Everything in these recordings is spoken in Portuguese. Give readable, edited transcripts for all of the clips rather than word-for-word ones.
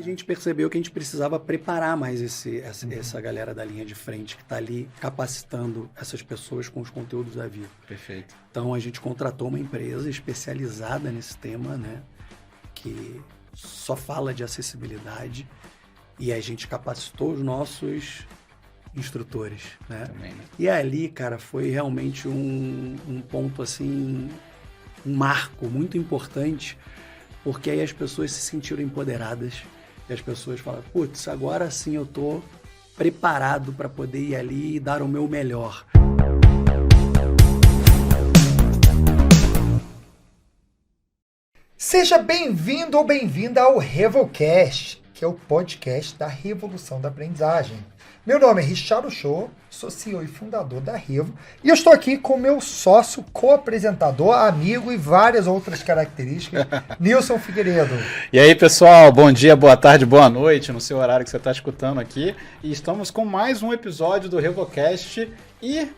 gente percebeu que a gente precisava preparar mais essa galera da linha de frente que está ali capacitando essas pessoas com os conteúdos da Vivo. Perfeito. Então a gente contratou uma empresa especializada nesse tema, né? Que só fala de acessibilidade e a gente capacitou os nossos instrutores, né? Também, né? E ali, cara, foi realmente um ponto assim, um marco muito importante, porque aí as pessoas se sentiram empoderadas e as pessoas falaram, putz, agora sim eu tô preparado para poder ir ali e dar o meu melhor. Seja bem-vindo ou bem-vinda ao Revolcast, que é o podcast da Revolução da Aprendizagem. Meu nome é Richard Show, sou CEO e fundador da Revo, e eu estou aqui com meu sócio, co-apresentador, amigo e várias outras características, Nilson Figueiredo. E aí, pessoal, bom dia, boa tarde, boa noite, no seu horário que você está escutando aqui. E estamos com mais um episódio do Revolcast e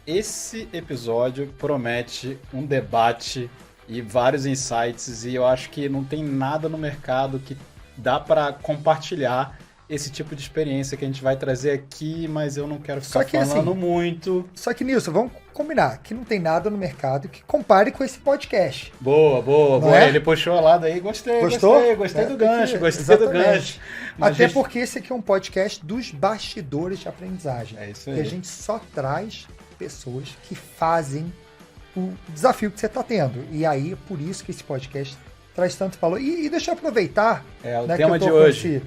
esse episódio promete um debate e vários insights, e eu acho que não tem nada no mercado que dá para compartilhar esse tipo de experiência que a gente vai trazer aqui, mas eu não quero ficar falando muito. Só que, Nilson, vamos combinar que não tem nada no mercado que compare com esse podcast. Boa. É? Ele puxou a lado aí, gostei. Gostou? Gostei do Exatamente. gancho. Até porque esse aqui é um podcast dos bastidores de aprendizagem. É isso aí. Que a gente só traz pessoas que fazem o desafio que você está tendo. E aí, é por isso que esse podcast traz tanto valor. E deixa eu aproveitar... o tema de hoje.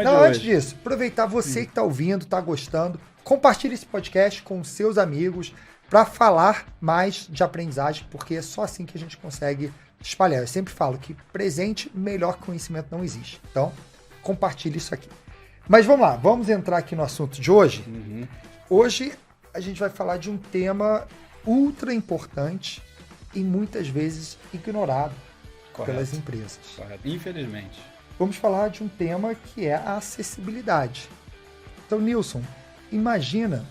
Antes disso, aproveitar você que está ouvindo, está gostando, compartilhe esse podcast com seus amigos para falar mais de aprendizagem, porque é só assim que a gente consegue espalhar. Eu sempre falo que presente, melhor que conhecimento não existe. Então, compartilhe isso aqui. Mas vamos lá, vamos entrar aqui no assunto de hoje. Hoje a gente vai falar de um tema ultra importante e muitas vezes ignorado pelas empresas. Correto. Infelizmente. Vamos falar de um tema que é a acessibilidade. Então, Nilson, imagina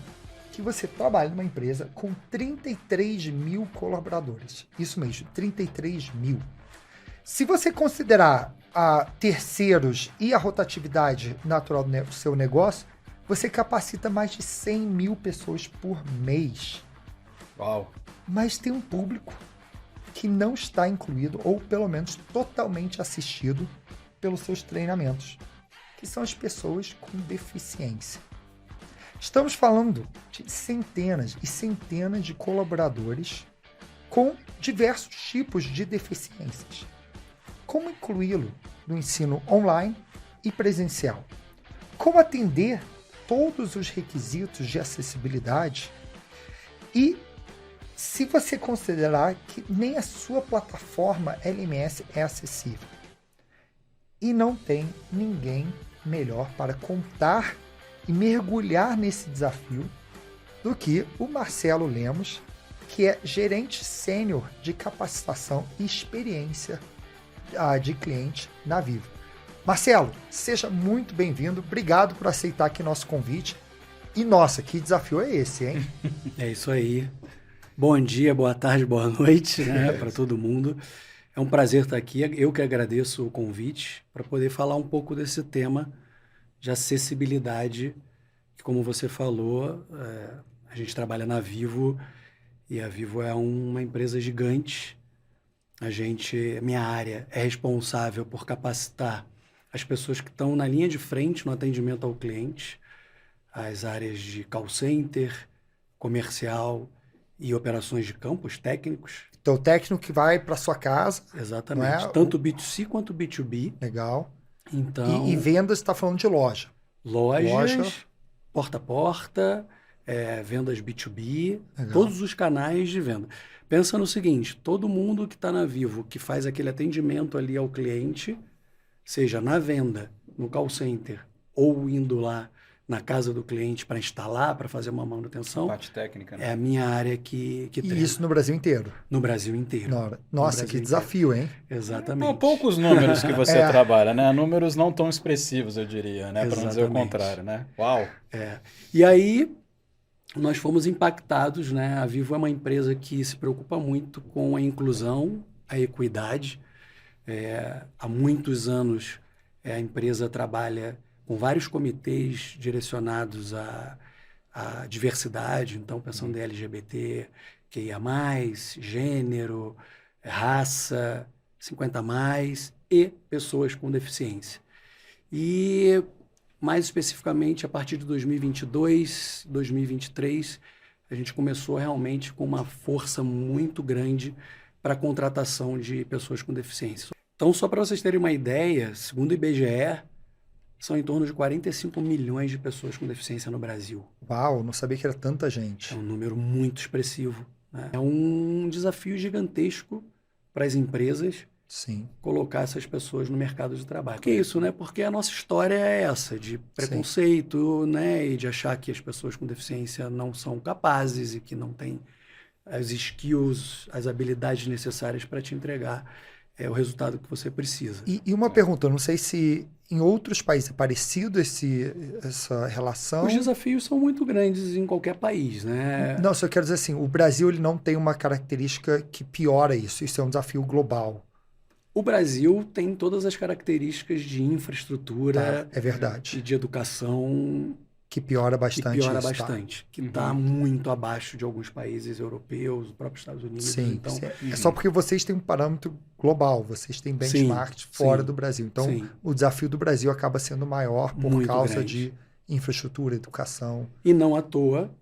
que você trabalha numa empresa com 33 mil colaboradores. Isso mesmo, 33 mil. Se você considerar a terceiros e a rotatividade natural do seu negócio, você capacita mais de 100 mil pessoas por mês. Uau! Mas tem um público que não está incluído, ou pelo menos totalmente assistido pelos seus treinamentos, que são as pessoas com deficiência. Estamos falando de centenas e centenas de colaboradores com diversos tipos de deficiências. Como incluí-lo no ensino online e presencial? Como atender todos os requisitos de acessibilidade? E se você considerar que nem a sua plataforma LMS é acessível. E não tem ninguém melhor para contar e mergulhar nesse desafio do que o Marcelo Lemos, que é gerente sênior de capacitação e experiência de cliente na Vivo. Marcelo, seja muito bem-vindo. Obrigado por aceitar aqui nosso convite. E nossa, que desafio é esse, hein? É isso aí. Bom dia, boa tarde, boa noite, né, para todo mundo. É um prazer estar aqui. Eu que agradeço o convite para poder falar um pouco desse tema de acessibilidade, que, como você falou, a gente trabalha na Vivo e a Vivo é uma empresa gigante. Minha área é responsável por capacitar as pessoas que estão na linha de frente no atendimento ao cliente, as áreas de call center, comercial e operações de campo, os técnicos. Então, o técnico que vai para sua casa. Exatamente. Tanto B2C quanto B2B. Legal. Então, E vendas, está falando de loja. Lojas, porta a porta, vendas B2B, Legal. Todos os canais de venda. Pensa no seguinte, todo mundo que está na Vivo, que faz aquele atendimento ali ao cliente, seja na venda, no call center, ou indo lá na casa do cliente para instalar, para fazer uma manutenção. Parte técnica, né? É a minha área que treina. E isso no Brasil inteiro. No Brasil inteiro. Nossa, que desafio, hein? Exatamente. Poucos números que você trabalha, né? Números não tão expressivos, eu diria, né? Para não dizer o contrário, né? Uau! E aí, nós fomos impactados, né? A Vivo é uma empresa que se preocupa muito com a inclusão, a equidade. Há muitos anos, A empresa trabalha com vários comitês direcionados à diversidade, então pensando em LGBT, QIA+, gênero, raça, 50+, e pessoas com deficiência. E, mais especificamente, a partir de 2022, 2023, a gente começou realmente com uma força muito grande para a contratação de pessoas com deficiência. Então, só para vocês terem uma ideia, segundo o IBGE, são em torno de 45 milhões de pessoas com deficiência no Brasil. Uau, não sabia que era tanta gente. É um número muito expressivo, né? É um desafio gigantesco para as empresas Sim. colocar essas pessoas no mercado de trabalho. Que é isso, né? Porque a nossa história é essa, de preconceito, né? E de achar que as pessoas com deficiência não são capazes e que não têm as skills, as habilidades necessárias para te entregar o resultado que você precisa. E uma pergunta, eu não sei se em outros países é parecido essa relação. Os desafios são muito grandes em qualquer país, né? Não, só quero dizer assim, o Brasil ele não tem uma característica que piora isso. Isso é um desafio global. O Brasil tem todas as características de infraestrutura, é verdade, e de educação que piora bastante. Que está muito abaixo de alguns países europeus, o próprio Estados Unidos. Sim, então, é só porque vocês têm um parâmetro global, vocês têm benchmarks fora do Brasil. Então, o desafio do Brasil acaba sendo maior por muito causa grande. de infraestrutura, educação. E não à toa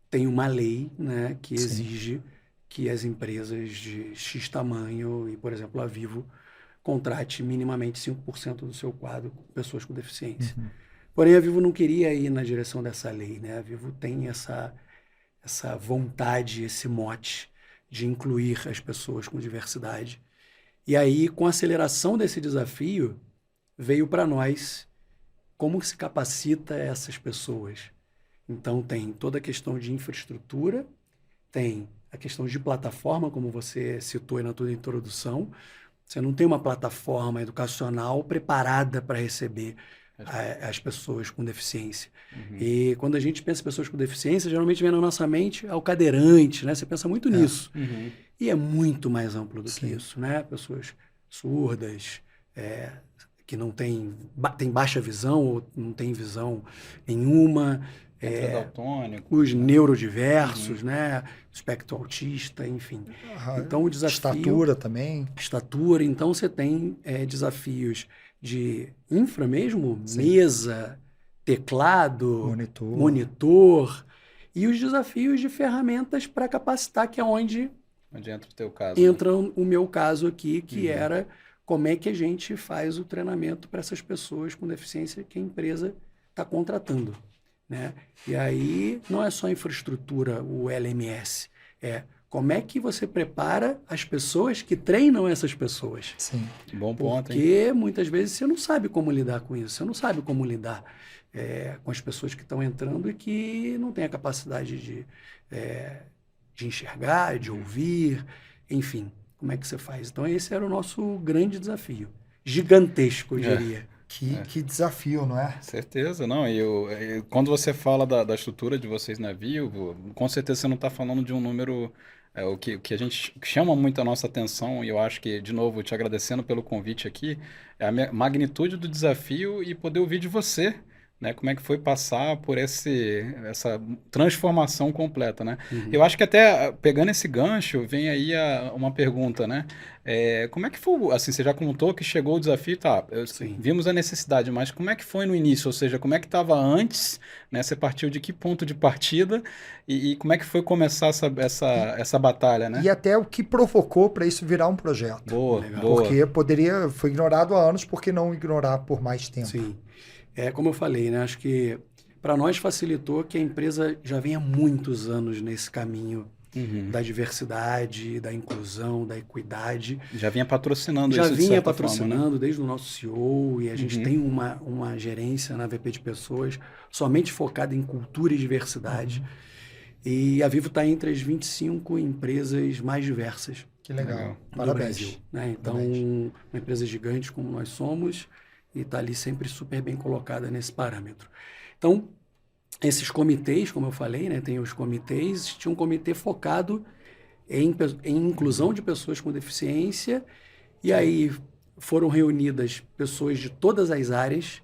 tem uma lei, né, que exige que as empresas de X tamanho, e por exemplo a Vivo, contrate minimamente 5% do seu quadro com pessoas com deficiência. Porém, a Vivo não queria ir na direção dessa lei, né? A Vivo tem essa vontade, esse mote de incluir as pessoas com diversidade. E aí, com a aceleração desse desafio, veio para nós como se capacita essas pessoas. Então, tem toda a questão de infraestrutura, tem a questão de plataforma, como você citou aí na tua introdução. Você não tem uma plataforma educacional preparada para receber as pessoas com deficiência. E quando a gente pensa em pessoas com deficiência, geralmente vem na nossa mente o cadeirante, né? Você pensa muito nisso. E é muito mais amplo do que isso, né? Pessoas surdas, que não têm baixa visão ou não têm visão nenhuma, os neurodiversos, né? Espectro autista, enfim. Então, o desafio... Estatura também. Estatura. Então, você tem desafios de infra mesmo, mesa, teclado, monitor, e os desafios de ferramentas para capacitar, que é onde entra o teu caso. Entra o meu caso aqui, que era como é que a gente faz o treinamento para essas pessoas com deficiência que a empresa está contratando, né? E aí não é só infraestrutura, o LMS, como é que você prepara as pessoas que treinam essas pessoas. Sim, bom ponto, porque muitas vezes você não sabe como lidar com isso, você não sabe como lidar com as pessoas que estão entrando e que não têm a capacidade de enxergar, de ouvir, enfim, como é que você faz? Então esse era o nosso grande desafio, gigantesco, eu diria. Que desafio, não é? Certeza, não. E quando você fala da estrutura de vocês na Vivo, com certeza você não está falando de um número... o que a gente chama muito a nossa atenção, e eu acho que, de novo, te agradecendo pelo convite aqui, é a magnitude do desafio e poder ouvir de você, né? Como é que foi passar por essa transformação completa, né? Eu acho que até, pegando esse gancho, vem aí uma pergunta, né? Como é que foi, assim, você já contou que chegou o desafio, vimos a necessidade, mas como é que foi no início? Ou seja, como é que estava antes, né? Você partiu de que ponto de partida e como é que foi começar essa batalha, né? E até o que provocou para isso virar um projeto. Boa. Porque foi ignorado há anos, por que não ignorar por mais tempo? Sim. Como eu falei, né? Acho que para nós facilitou que a empresa já vem há muitos anos nesse caminho da diversidade, da inclusão, da equidade. Já vinha patrocinando isso, de certa forma, né? Já vinha patrocinando desde o nosso CEO, e a gente tem uma gerência na VP de Pessoas somente focada em cultura e diversidade. E a Vivo está entre as 25 empresas mais diversas. Que legal. Do Brasil, né? Então, uma empresa gigante como nós somos, e está ali sempre super bem colocada nesse parâmetro. Então, esses comitês, como eu falei, né, tem os comitês, tinha um comitê focado em inclusão de pessoas com deficiência, e aí foram reunidas pessoas de todas as áreas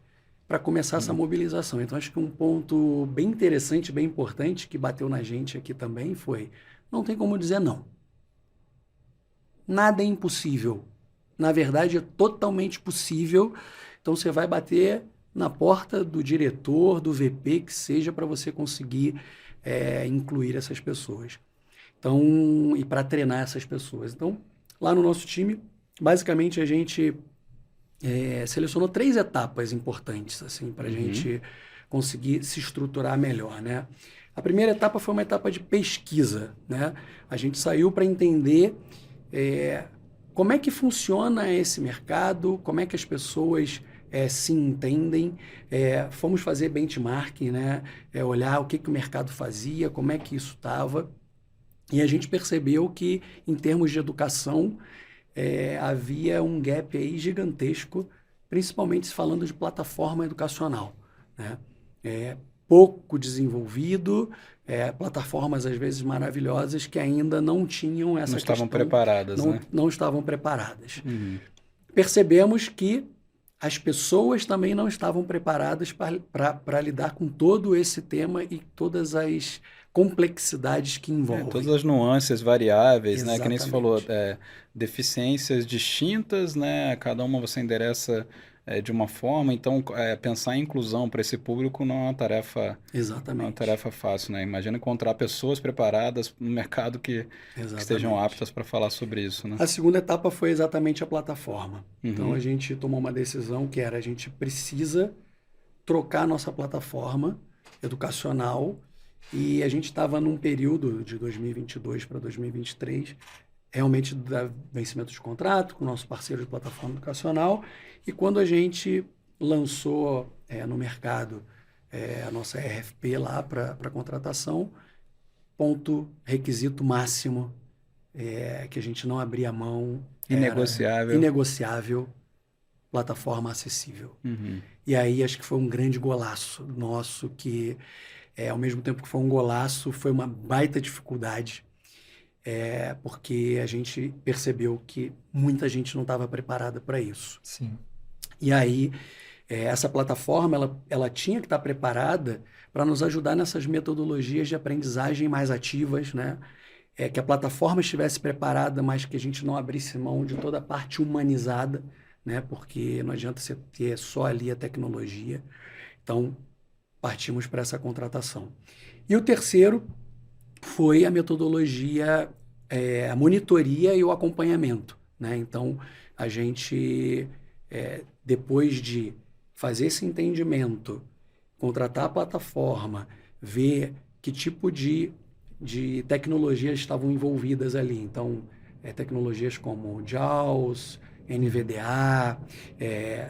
para começar essa mobilização. Então, acho que um ponto bem interessante, bem importante, que bateu na gente aqui também foi, não tem como dizer não. Nada é impossível. Na verdade, é totalmente possível. Então, você vai bater na porta do diretor, do VP, que seja, para você conseguir incluir essas pessoas. Então, e para treinar essas pessoas. Então, lá no nosso time, basicamente, a gente selecionou 3 etapas importantes, assim, para a gente conseguir se estruturar melhor, né? A primeira etapa foi uma etapa de pesquisa, né? A gente saiu para entender como é que funciona esse mercado, como é que as pessoas se entendem. Fomos fazer benchmarking, né? Olhar o que o mercado fazia, como é que isso estava. E a gente percebeu que, em termos de educação, havia um gap aí gigantesco, principalmente se falando de plataforma educacional, né? Pouco desenvolvido, plataformas às vezes maravilhosas que ainda não tinham essa questão. Não estavam preparadas, né? Não estavam preparadas. Percebemos que as pessoas também não estavam preparadas para lidar com todo esse tema e todas as complexidades que envolvem. Todas as nuances variáveis, né? Que nem você Exatamente. falou, deficiências distintas, né? Cada uma você endereça de uma forma, então pensar em inclusão para esse público não é uma tarefa, Exatamente. não é uma tarefa fácil, né? Imagina encontrar pessoas preparadas no mercado que estejam aptas para falar sobre isso, né? A segunda etapa foi exatamente a plataforma. Então a gente tomou uma decisão que era: a gente precisa trocar a nossa plataforma educacional, e a gente estava num período de 2022 para 2023 realmente da vencimento de contrato com o nosso parceiro de plataforma educacional, e quando a gente lançou no mercado a nossa RFP lá para contratação, requisito máximo que a gente não abria mão, inegociável, plataforma acessível. E aí acho que foi um grande golaço nosso, que ao mesmo tempo que foi um golaço, foi uma baita dificuldade, porque a gente percebeu que muita gente não estava preparada para isso. Sim. E aí, essa plataforma, ela tinha que estar preparada para nos ajudar nessas metodologias de aprendizagem mais ativas, né? Que a plataforma estivesse preparada, mas que a gente não abrisse mão de toda a parte humanizada, né? Porque não adianta você ter só ali a tecnologia. Então, partimos para essa contratação. E o terceiro foi a metodologia, a monitoria e o acompanhamento, né? Então, a gente, depois de fazer esse entendimento, contratar a plataforma, ver que tipo de tecnologias estavam envolvidas ali. Então, tecnologias como JAWS, NVDA,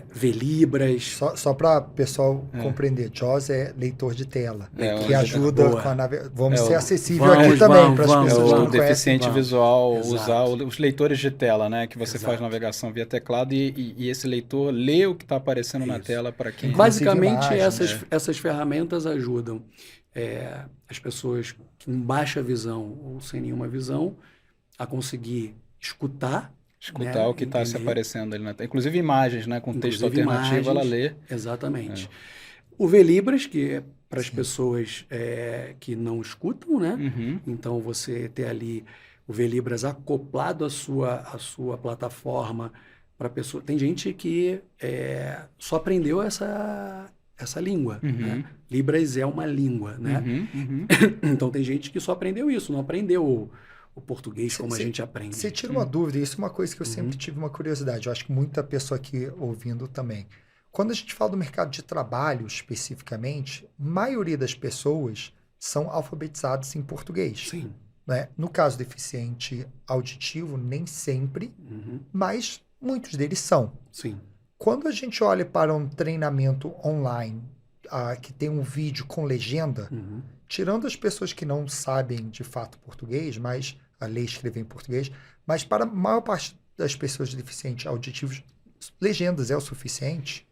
VLibras. Só para o pessoal compreender, JAWS é leitor de tela, que ajuda com a navegação. Vamos ser acessível aqui também para as pessoas que não conhecem. Deficiente visual usar os leitores de tela, né? Que você faz navegação via teclado e esse leitor lê o que está aparecendo na tela para quem... Basicamente, essas ferramentas ajudam as pessoas com baixa visão ou sem nenhuma visão a conseguir escutar, né, o que está se aparecendo ali na tela. Inclusive imagens, né? Com texto alternativo, ela lê. Exatamente. O VLibras, que é para as pessoas que não escutam, né? Então, você ter ali o VLibras acoplado à sua plataforma para pessoa. Tem gente que só aprendeu essa língua, né? Libras é uma língua, né? Então, tem gente que só aprendeu isso, não aprendeu o português como a gente aprende. Você tira uma dúvida, isso é uma coisa que eu sempre tive uma curiosidade, eu acho que muita pessoa aqui ouvindo também. Quando a gente fala do mercado de trabalho especificamente, a maioria das pessoas são alfabetizadas em português. Sim. Né? No caso deficiente auditivo, nem sempre, mas muitos deles são. Sim. Quando a gente olha para um treinamento online que tem um vídeo com legenda, tirando as pessoas que não sabem de fato português, mas a ler e escrever em português, mas para a maior parte das pessoas deficientes auditivos, legendas é o suficiente?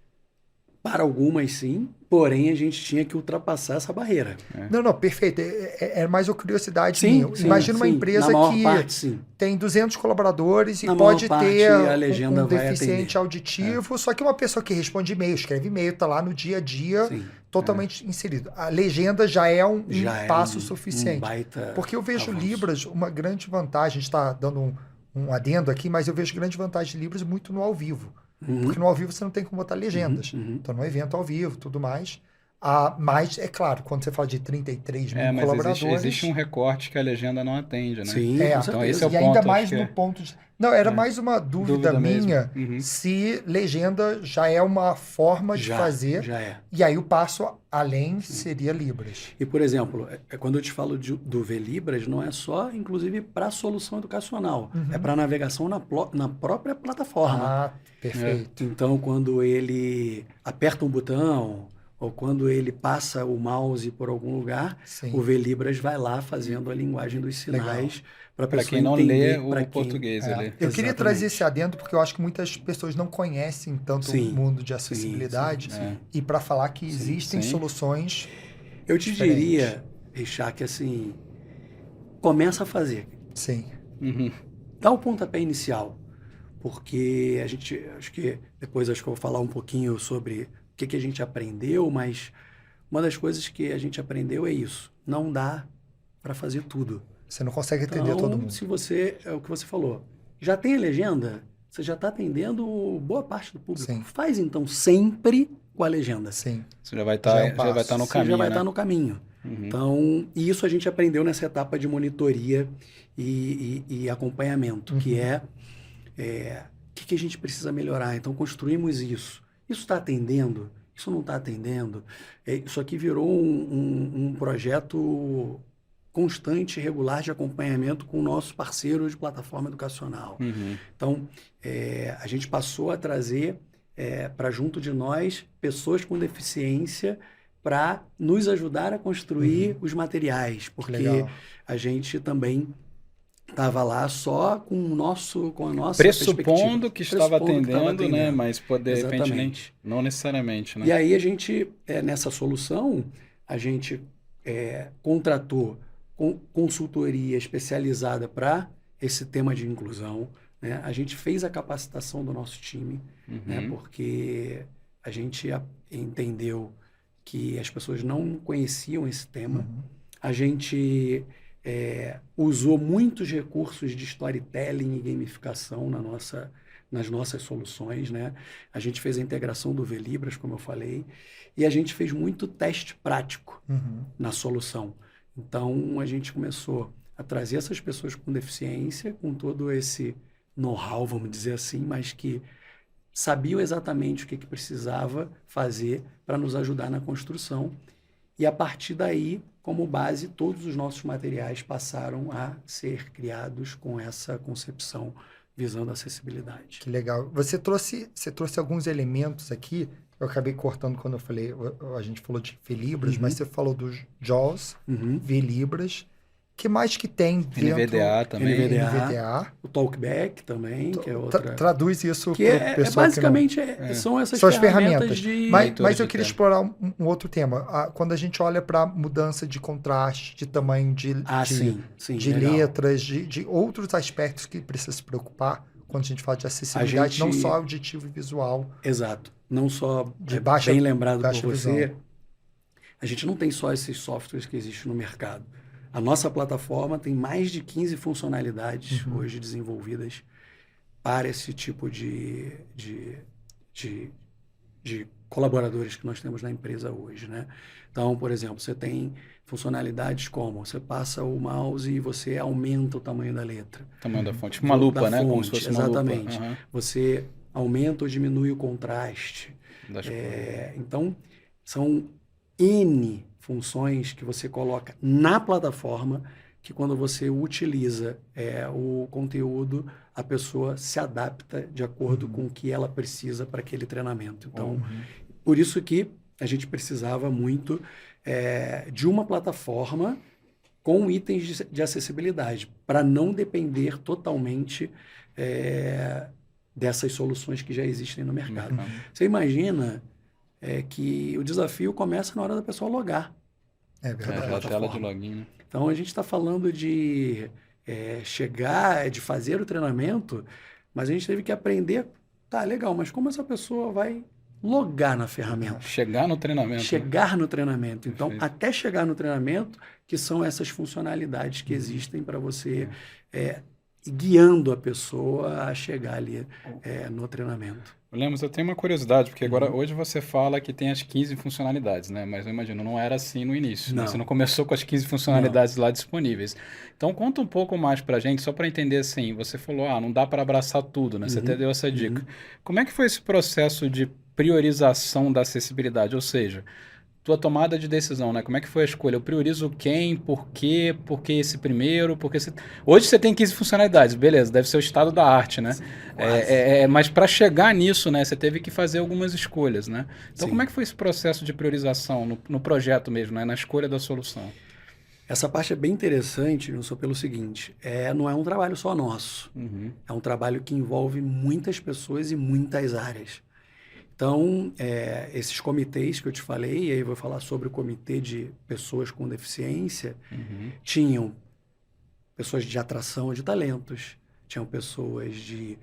Para algumas, sim, porém a gente tinha que ultrapassar essa barreira. Não, perfeito. É mais uma curiosidade Sim, minha. sim, Imagina uma sim. empresa Na maior que parte, sim. tem 200 colaboradores e Na maior pode parte, ter a legenda um vai deficiente atender. auditivo, só que uma pessoa que responde e-mail, escreve e-mail, está lá no dia a dia, Sim. totalmente inserido. A legenda já é um Já é passo um suficiente. baita Porque eu vejo avanço. Libras, uma grande vantagem, a gente está dando um adendo aqui, mas eu vejo grande vantagem de Libras muito no ao vivo. Porque no ao vivo você não tem como botar legendas. Então, no evento ao vivo, tudo mais. Mas, é claro, quando você fala de 33 mil mas colaboradores... existe um recorte que a legenda não atende, né? Sim, com então certeza. esse é o E ponto, ainda acho mais que no é. ponto de... Não, era mais uma dúvida mesmo. minha se legenda já é uma forma de fazer. Já é. E aí o passo além seria Libras. E, por exemplo, quando eu te falo do VLibras, não é só, inclusive, para solução educacional. É para navegação na própria plataforma. Ah, perfeito. Então, quando ele aperta um botão ou quando ele passa o mouse por algum lugar, Sim. o VLibras vai lá fazendo a linguagem dos sinais para a Para pessoa quem não entender. lê o português ali. Eu queria Exatamente. trazer esse adendo porque eu acho que muitas pessoas não conhecem tanto Sim, o mundo de acessibilidade sim. e para falar que existem sim. soluções Eu te diferentes. diria, Richard, que assim, começa a fazer. Sim. Dá o pontapé inicial, porque a gente, acho que depois acho que eu vou falar um pouquinho sobre o que a gente aprendeu, mas uma das coisas que a gente aprendeu é isso, não dá para fazer tudo. Você não consegue atender Então, todo mundo. se você, é o que você falou, já tem a legenda, você já está atendendo boa parte do público. Sim. Faz então sempre com a legenda. Sim. Você já vai Já é um estar passo. no Você caminho, já vai né? estar no caminho. Então, e isso a gente aprendeu nessa etapa de monitoria e acompanhamento, que é o que a gente precisa melhorar. Então, construímos isso. Isso está atendendo? Isso não está atendendo? Isso aqui virou um projeto constante e regular de acompanhamento com o nosso parceiro de plataforma educacional. Então, a gente passou a trazer para junto de nós pessoas com deficiência para nos ajudar a construir os materiais, porque Legal. a gente também estava lá só com a nossa Pressupondo que estava Pressupondo que estava atendendo, né? Mas de repente Exatamente. não necessariamente, né? E aí a gente, nessa solução, a gente contratou consultoria especializada para esse tema de inclusão, né? A gente fez a capacitação do nosso time, né? Porque a gente entendeu que as pessoas não conheciam esse tema. A gente usou muitos recursos de storytelling e gamificação nas nossas soluções, né? A gente fez a integração do VLibras, como eu falei, e a gente fez muito teste prático na solução. Então, a gente começou a trazer essas pessoas com deficiência, com todo esse know-how, vamos dizer assim, mas que sabiam exatamente o que precisava fazer para nos ajudar na construção. E, a partir daí, como base, todos os nossos materiais passaram a ser criados com essa concepção visando a acessibilidade. Que legal. Você trouxe alguns elementos aqui. Eu acabei cortando quando eu falei, a gente falou de VLibras, mas você falou dos JAWS, VLibras. Que mais que tem dentro? NVDA também. NVDA. O Talkback também, que é outra... Traduz isso que para o pessoal basicamente são essas São as ferramentas ferramentas. de... Mas eu queria explorar um outro tema. Quando a gente olha para mudança de contraste, de tamanho de legal. letras, de outros aspectos que precisa se preocupar quando a gente fala de acessibilidade, não só auditivo e visual. Exato. Não só, baixa, bem lembrado por você, visão. A gente não tem só esses softwares que existem no mercado. A nossa plataforma tem mais de 15 funcionalidades hoje desenvolvidas para esse tipo de colaboradores que nós temos na empresa hoje, né? Então, por exemplo, você tem funcionalidades como você passa o mouse e você aumenta o tamanho da letra. Tamanho da fonte. Tipo uma lupa, né? Como se fosse uma lupa. Exatamente. Você aumenta ou diminui o contraste. Então, são N funções que você coloca na plataforma que quando você utiliza o conteúdo, a pessoa se adapta de acordo com o que ela precisa para aquele treinamento. Então, por isso que a gente precisava muito de uma plataforma com itens de acessibilidade, para não depender totalmente dessas soluções que já existem no mercado. Você imagina é que o desafio começa na hora da pessoa logar. É É, verdade. já a tela de plataforma. login, né? Então, a gente está falando de chegar, de fazer o treinamento, mas a gente teve que aprender, tá, legal, mas como essa pessoa vai logar na ferramenta? Chegar no treinamento, né? Chegar no treinamento. Então, Perfeito. até chegar no treinamento, que são essas funcionalidades que existem para você ir guiando a pessoa a chegar ali no treinamento. Lemos, eu tenho uma curiosidade, porque agora hoje você fala que tem as 15 funcionalidades, né? Mas eu imagino, não era assim no início, né? Não. Você não começou com as 15 funcionalidades lá disponíveis. Então conta um pouco mais pra gente, só para entender assim, você falou, não dá para abraçar tudo, né? Você até deu essa dica. Como é que foi esse processo de priorização da acessibilidade? Ou seja, tua tomada de decisão, né? Como é que foi a escolha? Eu priorizo quem, por quê, por que esse primeiro, por que esse... Hoje você tem 15 funcionalidades, beleza, deve ser o estado da arte, né? Mas para chegar nisso, né, você teve que fazer algumas escolhas, né? Então Sim. como é que foi esse processo de priorização no projeto mesmo, né? Na escolha da solução? Essa parte é bem interessante, não só pelo seguinte, não é um trabalho só nosso. É um trabalho que envolve muitas pessoas e muitas áreas. Então, esses comitês que eu te falei, e aí eu vou falar sobre o comitê de pessoas com deficiência, tinham pessoas de atração de talentos, tinham pessoas de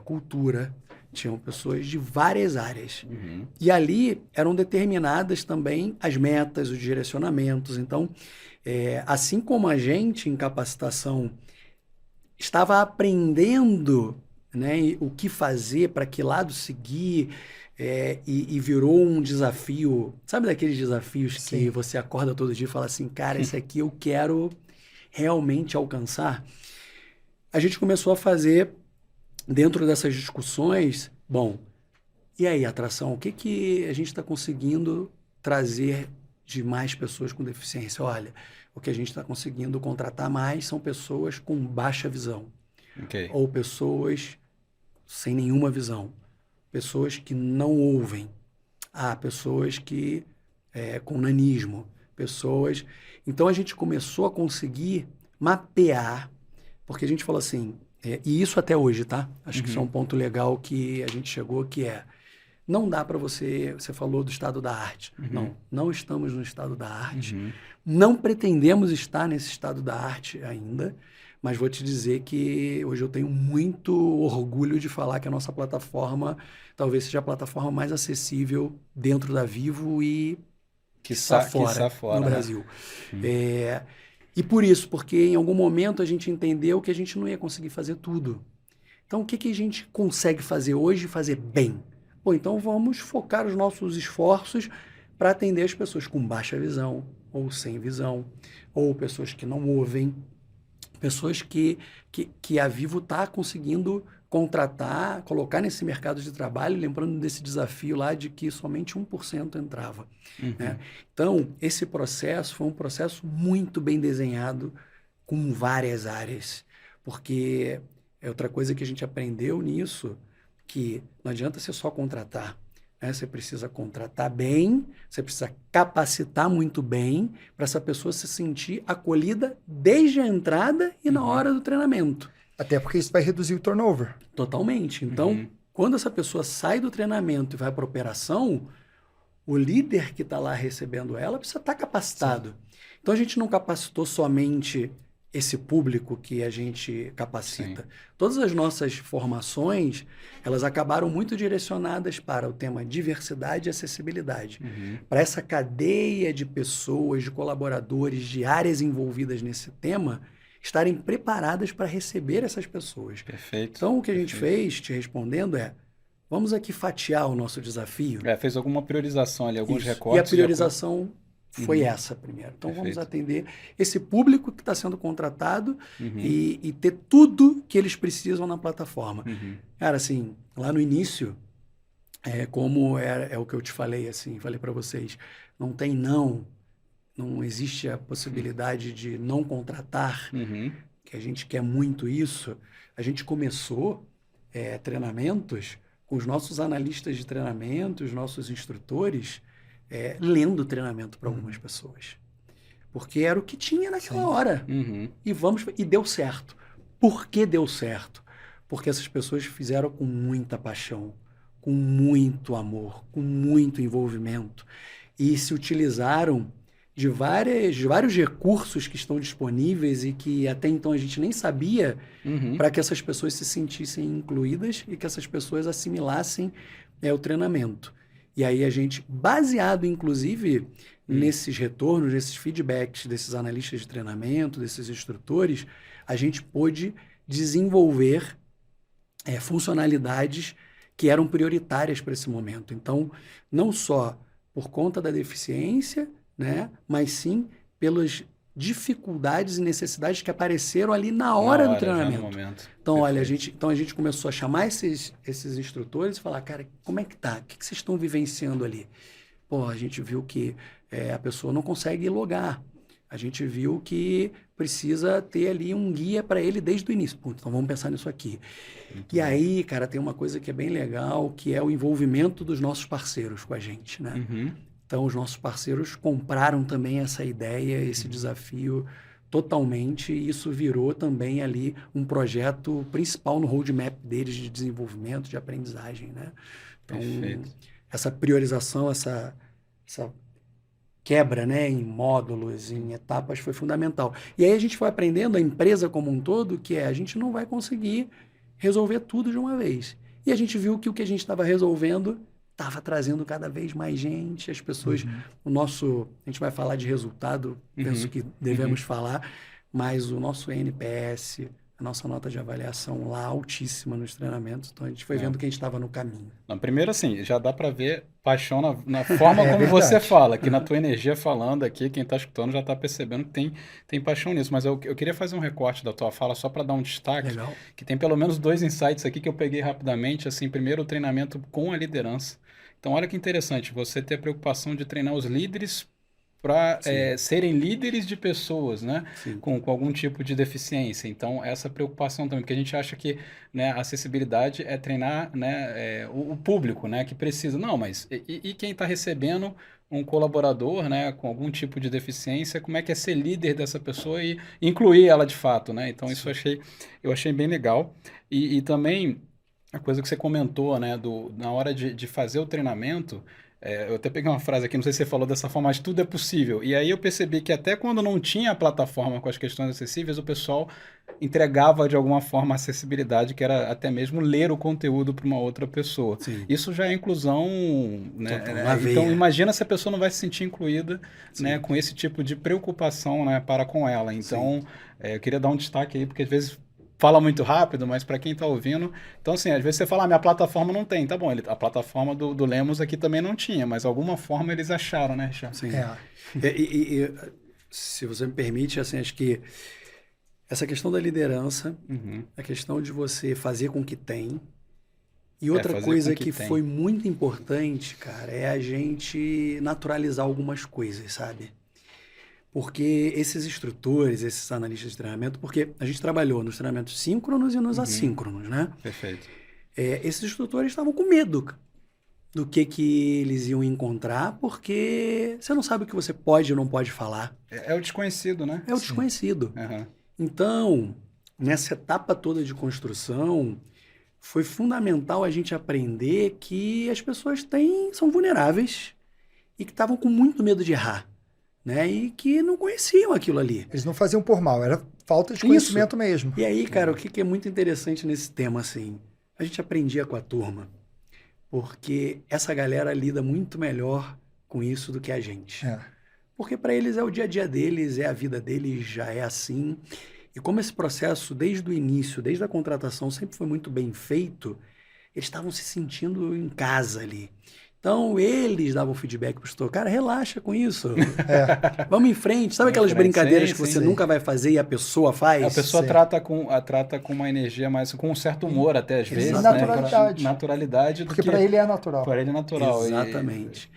cultura, tinham pessoas de várias áreas. E ali eram determinadas também as metas, os direcionamentos. Então, assim como a gente em capacitação estava aprendendo, né, o que fazer, para que lado seguir, e virou um desafio. Sabe daqueles desafios Sim. que você acorda todo dia e fala assim, cara, esse aqui eu quero realmente alcançar? A gente começou a fazer, dentro dessas discussões, bom, e aí, atração, o que a gente está conseguindo trazer de mais pessoas com deficiência? Olha, o que a gente está conseguindo contratar mais são pessoas com baixa visão. Ok. Ou pessoas sem nenhuma visão. Pessoas que não ouvem. Pessoas que com nanismo. Pessoas... Então, a gente começou a conseguir mapear, porque a gente falou assim, e isso até hoje, tá? Acho que isso é um ponto legal que a gente chegou, que não dá para você falou do estado da arte. Não estamos no estado da arte. Não pretendemos estar nesse estado da arte ainda, mas vou te dizer que hoje eu tenho muito orgulho de falar que a nossa plataforma talvez seja a plataforma mais acessível dentro da Vivo e quiçá fora, no né? Brasil. E por isso, porque em algum momento a gente entendeu que a gente não ia conseguir fazer tudo. Então, o que a gente consegue fazer hoje e fazer bem? Bom, então vamos focar os nossos esforços para atender as pessoas com baixa visão, ou sem visão, ou pessoas que não ouvem, pessoas que a Vivo está conseguindo contratar, colocar nesse mercado de trabalho, lembrando desse desafio lá de que somente 1% entrava. Né? Então, esse processo foi um processo muito bem desenhado, com várias áreas, porque é outra coisa que a gente aprendeu nisso, que não adianta você só contratar, né? Você precisa contratar bem, você precisa capacitar muito bem para essa pessoa se sentir acolhida desde a entrada e na hora do treinamento. Até porque isso vai reduzir o turnover. Totalmente. Então, quando essa pessoa sai do treinamento e vai para a operação, o líder que está lá recebendo ela precisa estar capacitado. Sim. Então, a gente não capacitou somente esse público que a gente capacita. Sim. Todas as nossas formações, elas acabaram muito direcionadas para o tema diversidade e acessibilidade. Para essa cadeia de pessoas, de colaboradores, de áreas envolvidas nesse tema, estarem preparadas para receber essas pessoas. Perfeito. Então, o que a gente fez, te respondendo, vamos aqui fatiar o nosso desafio. Fez alguma priorização ali, alguns Isso. recortes. E a priorização foi essa primeiro. Então, vamos atender esse público que está sendo contratado e ter tudo que eles precisam na plataforma. Cara, assim, lá no início, como é o que eu te falei, assim, falei para vocês, não tem não existe a possibilidade de não contratar, que a gente quer muito isso. A gente começou treinamentos com os nossos analistas de treinamento, os nossos instrutores, lendo treinamento para algumas pessoas. Porque era o que tinha naquela hora. E deu certo. Por que deu certo? Porque essas pessoas fizeram com muita paixão, com muito amor, com muito envolvimento, e se utilizaram de vários recursos que estão disponíveis e que até então a gente nem sabia, para que essas pessoas se sentissem incluídas e que essas pessoas assimilassem o treinamento. E aí a gente, baseado inclusive nesses retornos, nesses feedbacks desses analistas de treinamento, desses instrutores, a gente pôde desenvolver funcionalidades que eram prioritárias para esse momento. Então, não só por conta da deficiência, né, mas sim pelas dificuldades e necessidades que apareceram ali na hora do treinamento. Então, olha, a gente começou a chamar esses instrutores e falar, cara, como é que tá? O que vocês estão vivenciando ali? Pô, a gente viu que a pessoa não consegue logar. A gente viu que precisa ter ali um guia para ele desde o início. Pô, então vamos pensar nisso aqui. Muito bom. Aí, cara, tem uma coisa que é bem legal, que é o envolvimento dos nossos parceiros com a gente, né? Então, os nossos parceiros compraram também essa ideia, esse desafio totalmente, e isso virou também ali um projeto principal no roadmap deles de desenvolvimento, de aprendizagem, né? Então, essa priorização, essa quebra, né, em módulos, em etapas, foi fundamental. E aí a gente foi aprendendo, a empresa como um todo, que a gente não vai conseguir resolver tudo de uma vez. E a gente viu que o que a gente estava resolvendo estava trazendo cada vez mais gente, as pessoas, a gente vai falar de resultado, penso que devemos falar, mas o nosso NPS, a nossa nota de avaliação lá altíssima nos treinamentos, então a gente foi vendo que a gente estava no caminho. Não, primeiro assim, já dá para ver paixão na forma como você fala, que na tua energia falando aqui, quem está escutando já está percebendo que tem paixão nisso, mas eu queria fazer um recorte da tua fala só para dar um destaque, que tem pelo menos 2 insights aqui que eu peguei rapidamente, assim, primeiro o treinamento com a liderança. Então olha que interessante, você ter a preocupação de treinar os líderes para serem líderes de pessoas, né? Com algum tipo de deficiência. Então, essa preocupação também, porque a gente acha que, né, a acessibilidade é treinar, né, o público, né, que precisa. Não, mas e quem está recebendo um colaborador, né, com algum tipo de deficiência, como é que é ser líder dessa pessoa e incluir ela de fato, né? Então, isso eu achei bem legal. E também, a coisa que você comentou, né, na hora de fazer o treinamento, eu até peguei uma frase aqui, não sei se você falou dessa forma, mas tudo é possível. E aí eu percebi que até quando não tinha a plataforma com as questões acessíveis, o pessoal entregava de alguma forma a acessibilidade, que era até mesmo ler o conteúdo para uma outra pessoa. Isso já é inclusão, né? Então imagina se a pessoa não vai se sentir incluída, né, com esse tipo de preocupação, né, para com ela. Então eu queria dar um destaque aí, porque às vezes fala muito rápido, mas para quem está ouvindo... Então, assim, às vezes você fala, minha plataforma não tem. Tá bom, a plataforma do Lemos aqui também não tinha, mas alguma forma eles acharam, né, Richard? Sim. Se você me permite, assim, acho que essa questão da liderança, a questão de você fazer com que tem, e outra coisa que foi muito importante, cara, é a gente naturalizar algumas coisas, sabe? Porque esses instrutores, esses analistas de treinamento, porque a gente trabalhou nos treinamentos síncronos e nos assíncronos, né? Perfeito. Esses instrutores estavam com medo do que eles iam encontrar, porque você não sabe o que você pode ou não pode falar. É o desconhecido, né? É o desconhecido. Então, nessa etapa toda de construção, foi fundamental a gente aprender que as pessoas são vulneráveis e que estavam com muito medo de errar. Né? E que não conheciam aquilo ali. Eles não faziam por mal, era falta de conhecimento mesmo. E aí, cara, o que é muito interessante nesse tema, assim, a gente aprendia com a turma, porque essa galera lida muito melhor com isso do que a gente. Porque para eles é o dia a dia deles, é a vida deles, já é assim. E como esse processo, desde o início, desde a contratação, sempre foi muito bem feito, eles estavam se sentindo em casa ali. Então, eles davam feedback para o instrutor. Cara, relaxa com isso. Vamos em frente. Sabe aquelas brincadeiras que você nunca vai fazer e a pessoa faz? A pessoa trata com uma energia mais... com um certo humor até, às vezes. Naturalidade. Né? Naturalidade. Porque para ele é natural. Para ele é natural. Exatamente.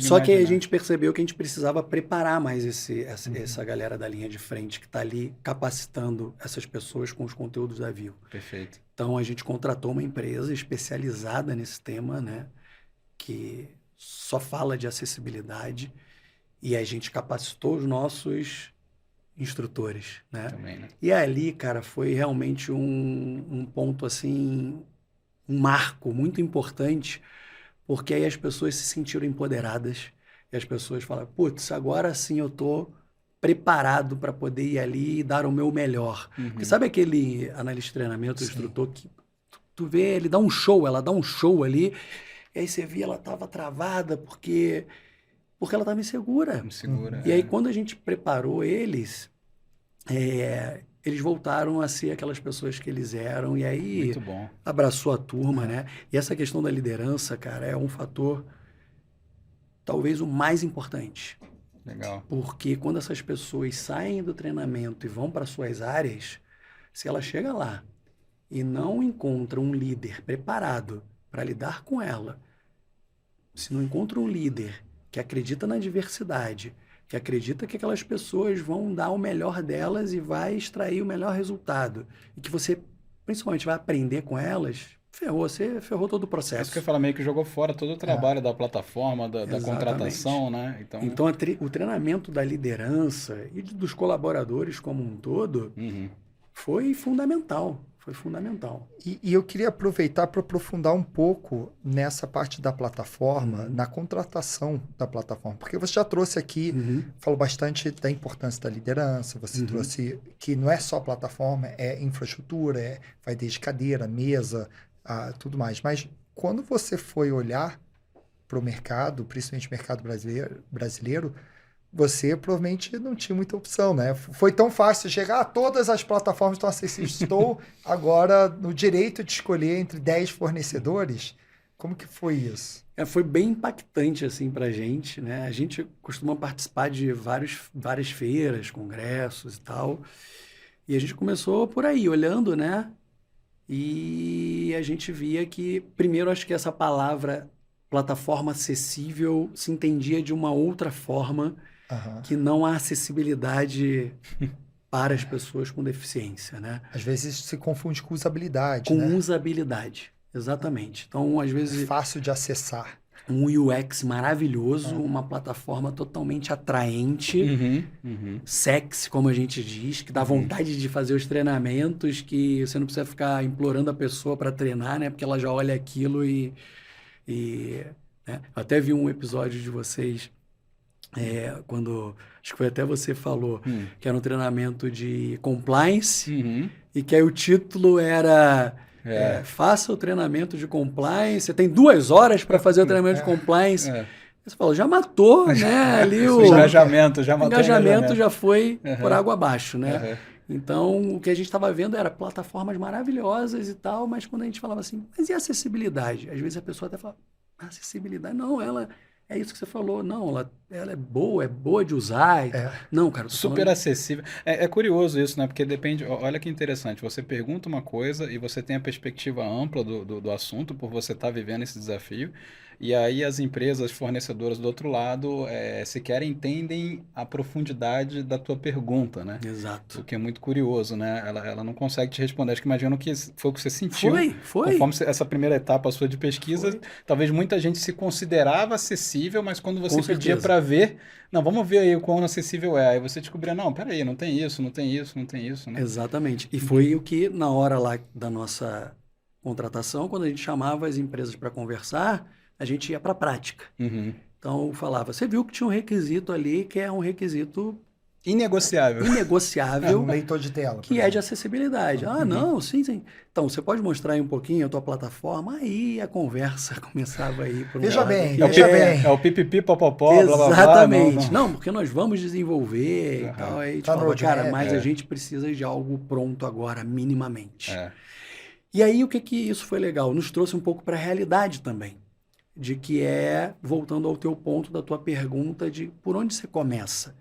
Só que aí a gente percebeu que a gente precisava preparar mais essa galera da linha de frente que está ali capacitando essas pessoas com os conteúdos da Vivo. Perfeito. Então, a gente contratou uma empresa especializada nesse tema, né? Que só fala de acessibilidade, e a gente capacitou os nossos instrutores, né? Também, né? E ali, cara, foi realmente um ponto, assim, um marco muito importante, porque aí as pessoas se sentiram empoderadas e as pessoas falaram, putz, agora sim eu tô preparado para poder ir ali e dar o meu melhor. Porque sabe aquele analista de treinamento, o Sim. instrutor, que tu vê, ele dá um show, ela dá um show ali, e aí você vê ela tava travada porque ela estava insegura. Me segura. E aí quando a gente preparou eles, eles voltaram a ser aquelas pessoas que eles eram, e aí Muito bom. abraçou a turma, né? E essa questão da liderança, cara, é um fator talvez o mais importante. Legal. Porque quando essas pessoas saem do treinamento e vão para suas áreas, se ela chega lá e não encontra um líder preparado para lidar com ela, se não encontra um líder que acredita na diversidade, que acredita que aquelas pessoas vão dar o melhor delas e vai extrair o melhor resultado, e que você principalmente vai aprender com elas, você ferrou todo o É processo. isso que eu falo, meio que jogou fora todo o trabalho da plataforma, da Exatamente. contratação, né? Então, o treinamento da liderança e dos colaboradores como um todo foi fundamental. Foi fundamental. E eu queria aproveitar para aprofundar um pouco nessa parte da plataforma, na contratação da plataforma, porque você já trouxe aqui, falou bastante da importância da liderança, você trouxe que não é só plataforma, é infraestrutura, vai desde cadeira, mesa, tudo mais. Mas quando você foi olhar para o mercado, principalmente o mercado brasileiro, você provavelmente não tinha muita opção, né? Foi tão fácil chegar, todas as plataformas estão acessíveis. Estou agora no direito de escolher entre 10 fornecedores. Como que foi isso? Foi bem impactante assim para a gente, né? A gente costuma participar de várias feiras, congressos e tal. E a gente começou por aí, olhando, né? E a gente via que, primeiro, acho que essa palavra plataforma acessível se entendia de uma outra forma, que não há acessibilidade para as pessoas com deficiência, né? Às vezes se confunde com usabilidade, Com né? usabilidade, exatamente. Então, às É vezes, fácil de acessar. um UX maravilhoso, uma plataforma totalmente atraente, sexy, como a gente diz, que dá vontade de fazer os treinamentos, que você não precisa ficar implorando a pessoa para treinar, né? Porque ela já olha aquilo né? Eu até vi um episódio de vocês, quando, acho que foi até você falou, que era um treinamento de compliance, e que aí o título era faça o treinamento de compliance, você tem 2 horas para fazer o treinamento de compliance. Você falou, já matou, né? Ali o engajamento, já matou o engajamento. Já foi por água abaixo, né? Então, o que a gente estava vendo era plataformas maravilhosas e tal, mas quando a gente falava assim, mas e a acessibilidade? Às vezes a pessoa até fala, acessibilidade? Não, ela é isso que você falou. Não, ela é boa de usar. Não, cara, super acessível. É curioso isso, né? Porque depende. Olha que interessante. Você pergunta uma coisa e você tem a perspectiva ampla do assunto, por você estar vivendo esse desafio. E aí as empresas fornecedoras do outro lado sequer entendem a profundidade da tua pergunta, né? Exato. O que é muito curioso, né? Ela não consegue te responder. Acho que imagino que foi o que você sentiu. Foi. Conforme essa primeira etapa sua de pesquisa, talvez muita gente se considerava acessível, mas quando você pedia para ver, não, vamos ver aí o quão acessível é. Aí você descobria, não, peraí, não tem isso, não tem isso, não tem isso, né? Exatamente. E foi o que, na hora lá da nossa contratação, quando a gente chamava as empresas para conversar, a gente ia para a prática. Então, eu falava, você viu que tinha um requisito ali, que é um requisito inegociável. Um leitor de tela. Que é de acessibilidade. Não, sim. Então, você pode mostrar aí um pouquinho a tua plataforma? Aí a conversa começava aí por um Veja lado. bem. É o pipipi, popopó, blá, blá, blá. Exatamente. Não, porque nós vamos desenvolver e tal. Aí a gente falava, cara, mas a gente precisa de algo pronto agora, minimamente. E aí, o que isso foi legal? Nos trouxe um pouco para a realidade também. De que voltando ao teu ponto da tua pergunta de por onde você começa.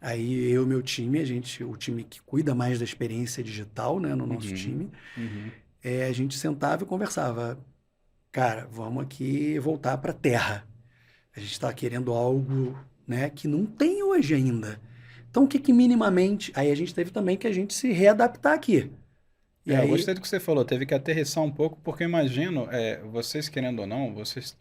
Aí eu e meu time, o time que cuida mais da experiência digital, né, no nosso time, a gente sentava e conversava. Cara, vamos aqui voltar para a terra. A gente está querendo algo, né, que não tem hoje ainda. Então, o que minimamente... Aí a gente teve também que a gente se readaptar aqui. Eu gostei do que você falou, teve que aterrissar um pouco, porque eu imagino, vocês querendo ou não, vocês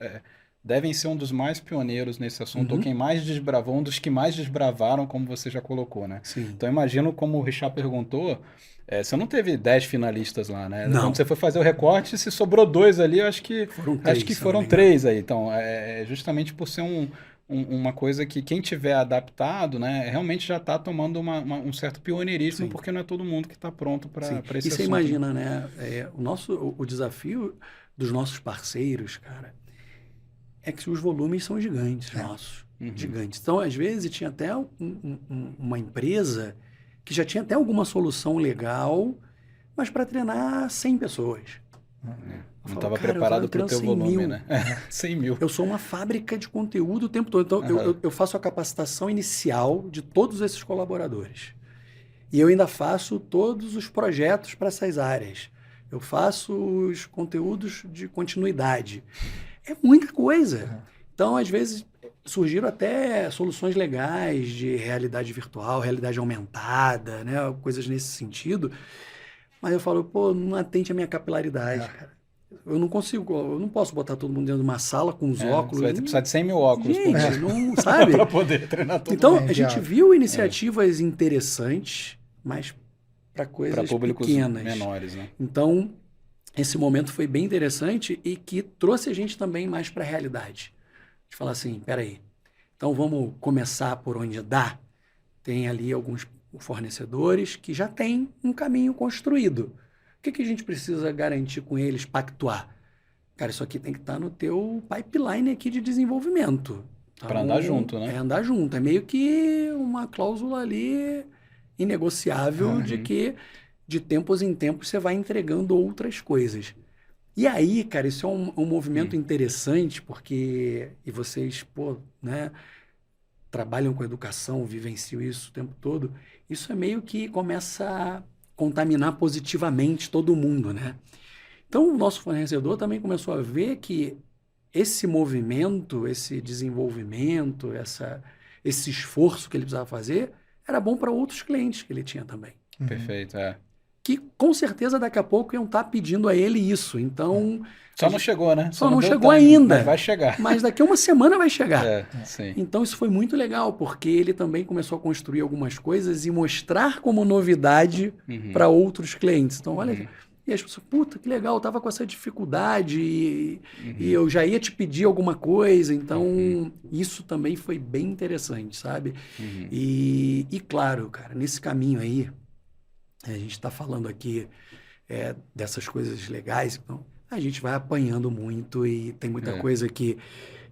devem ser um dos mais pioneiros nesse assunto, Uhum. ou quem mais desbravou, um dos que mais desbravaram, como você já colocou, né? Sim. Então, imagino como o Richard perguntou, você não teve 10 finalistas lá, né? Não. Quando você foi fazer o recorte, se sobrou 2 ali, eu acho que Foram 3, acho que se eu não foram me engano. 3 aí. Então, justamente por ser uma coisa que quem tiver adaptado, né, realmente já está tomando um certo pioneirismo, Sim. porque não é todo mundo que está pronto para Sim. esse E você assunto. imagina, né? O desafio dos nossos parceiros, cara, é que os volumes são gigantes, nossos. Uhum. Gigantes. Então, às vezes, tinha até uma empresa que já tinha até alguma solução legal, mas para treinar 100 pessoas. Não falo, estava cara, preparado eu para o tô teu treinando 100 volume, mil. né? 100 mil. Eu sou uma fábrica de conteúdo o tempo todo. Então, eu faço a capacitação inicial de todos esses colaboradores. E eu ainda faço todos os projetos para essas áreas. Eu faço os conteúdos de continuidade. É muita coisa. Então, às vezes, surgiram até soluções legais de realidade virtual, realidade aumentada, né? Coisas nesse sentido. Mas eu falo, pô, não atende a minha capilaridade, cara. Eu não consigo, eu não posso botar todo mundo dentro de uma sala com os Você óculos. vai precisar de 100 mil óculos por Gente, dia não sabe? para poder treinar todo Então, mundo. a gente viu iniciativas interessantes, mas para Para coisas públicos pequenas. menores, né? Então, esse momento foi bem interessante e que trouxe a gente também mais para a realidade. De falar assim, peraí, então vamos começar por onde dá? Tem ali alguns fornecedores que já têm um caminho construído. O que a gente precisa garantir com eles, pactuar? Cara, isso aqui tem que estar no teu pipeline aqui de desenvolvimento. Para andar junto, né? É andar junto. É meio que uma cláusula ali inegociável de que de tempos em tempos você vai entregando outras coisas. E aí, cara, isso é um movimento interessante, porque, e vocês, pô, né, trabalham com educação, vivenciam isso o tempo todo, isso é meio que começa a contaminar positivamente todo mundo, né? Então, o nosso fornecedor também começou a ver que esse movimento, esse desenvolvimento, esse esforço que ele precisava fazer, era bom para outros clientes que ele tinha também. Perfeito, Que com certeza daqui a pouco iam estar pedindo a ele isso. Então. Só não chegou, né? Só não deu chegou time, ainda. Mas vai chegar. Mas daqui a uma semana vai chegar. Sim. Então isso foi muito legal, porque ele também começou a construir algumas coisas e mostrar como novidade para outros clientes. Então, olha. E as pessoas, puta, que legal, eu tava com essa dificuldade e eu já ia te pedir alguma coisa. Então, isso também foi bem interessante, sabe? E claro, cara, nesse caminho aí, a gente está falando aqui dessas coisas legais, então a gente vai apanhando muito e tem muita coisa que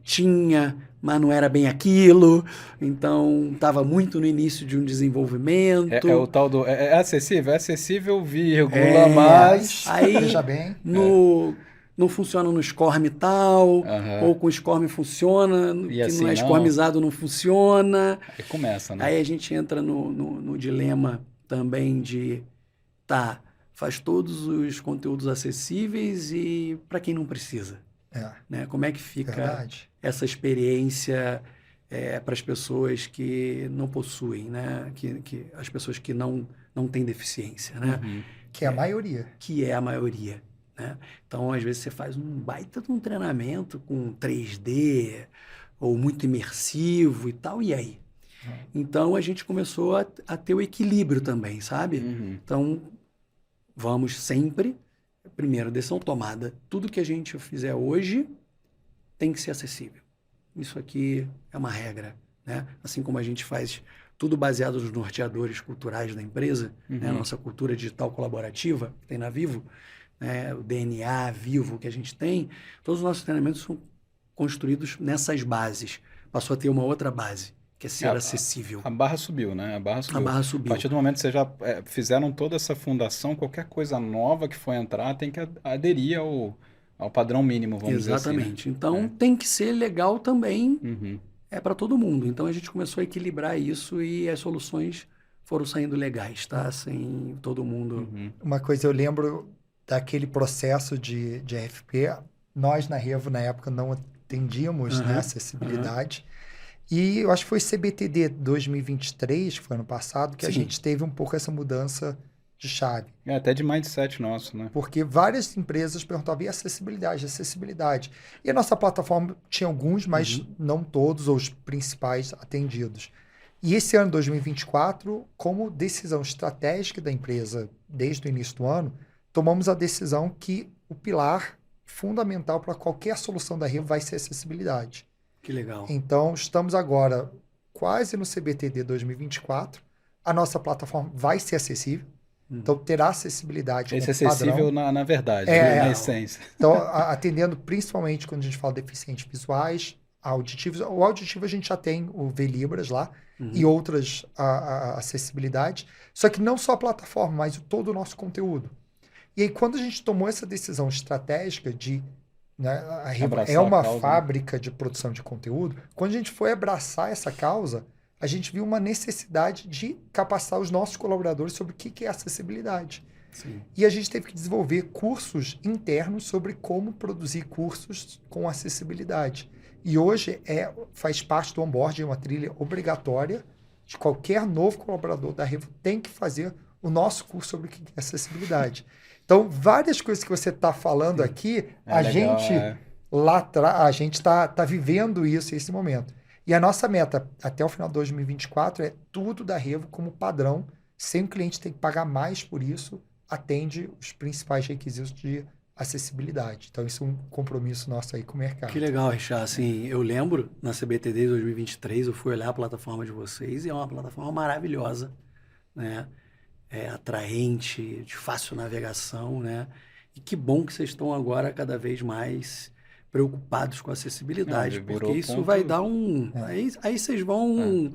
tinha, mas não era bem aquilo, então estava muito no início de um desenvolvimento. É o tal do... É acessível, vírgula, mas... Aí, veja bem. não funciona no SCORM tal, ou com o SCORM funciona, E que assim, não é SCORMizado não funciona. Aí começa, né? Aí a gente entra no dilema também de, faz todos os conteúdos acessíveis e para quem não precisa. Né? Como é que fica essa experiência para as pessoas que não possuem, né? Que as pessoas que não têm deficiência, né? Que é a maioria. Que é a maioria. Né? Então, às vezes, você faz um baita de um treinamento com 3D ou muito imersivo e tal, e aí? Então, a gente começou a ter o equilíbrio também, sabe? Então, vamos sempre, primeira decisão tomada, tudo que a gente fizer hoje tem que ser acessível. Isso aqui é uma regra, né? Assim como a gente faz tudo baseado nos norteadores culturais da empresa, né? A nossa cultura digital colaborativa, que tem na Vivo, né? O DNA Vivo que a gente tem, todos os nossos treinamentos são construídos nessas bases. Passou a ter uma outra base, que é ser acessível. A barra subiu, né? A barra subiu. A partir do momento que vocês já fizeram toda essa fundação, qualquer coisa nova que for entrar tem que aderir ao padrão mínimo, vamos dizer assim. Exatamente. Então, tem que ser legal também, para todo mundo. Então, a gente começou a equilibrar isso e as soluções foram saindo legais, tá? Sem todo mundo... Uma coisa, eu lembro daquele processo de RFP, nós na Revo, na época, não atendíamos né, acessibilidade. E eu acho que foi CBTD 2023, que foi ano passado, que a gente teve um pouco essa mudança de chave. É até de mindset nosso, né? Porque várias empresas perguntavam, e acessibilidade, acessibilidade. E a nossa plataforma tinha alguns, mas não todos, ou os principais atendidos. E esse ano, 2024, como decisão estratégica da empresa, desde o início do ano, tomamos a decisão que o pilar fundamental para qualquer solução da Revo vai ser acessibilidade. Que legal. Então, estamos agora quase no CBTD 2024. A nossa plataforma vai ser acessível. Então, terá acessibilidade Esse como acessível padrão. na verdade, É. na essência. Então, atendendo principalmente quando a gente fala de deficientes visuais, auditivos. O auditivo a gente já tem o V-Libras lá e outras acessibilidades. Só que não só a plataforma, mas todo o nosso conteúdo. E aí, quando a gente tomou essa decisão estratégica de... Né, a Revo é uma fábrica de produção de conteúdo. Quando a gente foi abraçar essa causa, a gente viu uma necessidade de capacitar os nossos colaboradores sobre o que é acessibilidade. Sim. E a gente teve que desenvolver cursos internos sobre como produzir cursos com acessibilidade. E hoje faz parte do onboarding, é uma trilha obrigatória de qualquer novo colaborador da Revo tem que fazer o nosso curso sobre o que é acessibilidade. Então, várias coisas que você está falando aqui, a gente está vivendo isso nesse momento. E a nossa meta até o final de 2024 é tudo da Revo como padrão, sem o cliente ter que pagar mais por isso, atende os principais requisitos de acessibilidade. Então, isso é um compromisso nosso aí com o mercado. Que legal, Richard. Assim, eu lembro, na CBTD 2023, eu fui olhar a plataforma de vocês e é uma plataforma maravilhosa, né? É atraente, de fácil navegação, né? E que bom que vocês estão agora cada vez mais preocupados com a acessibilidade, porque isso vai dar um... Aí vocês vão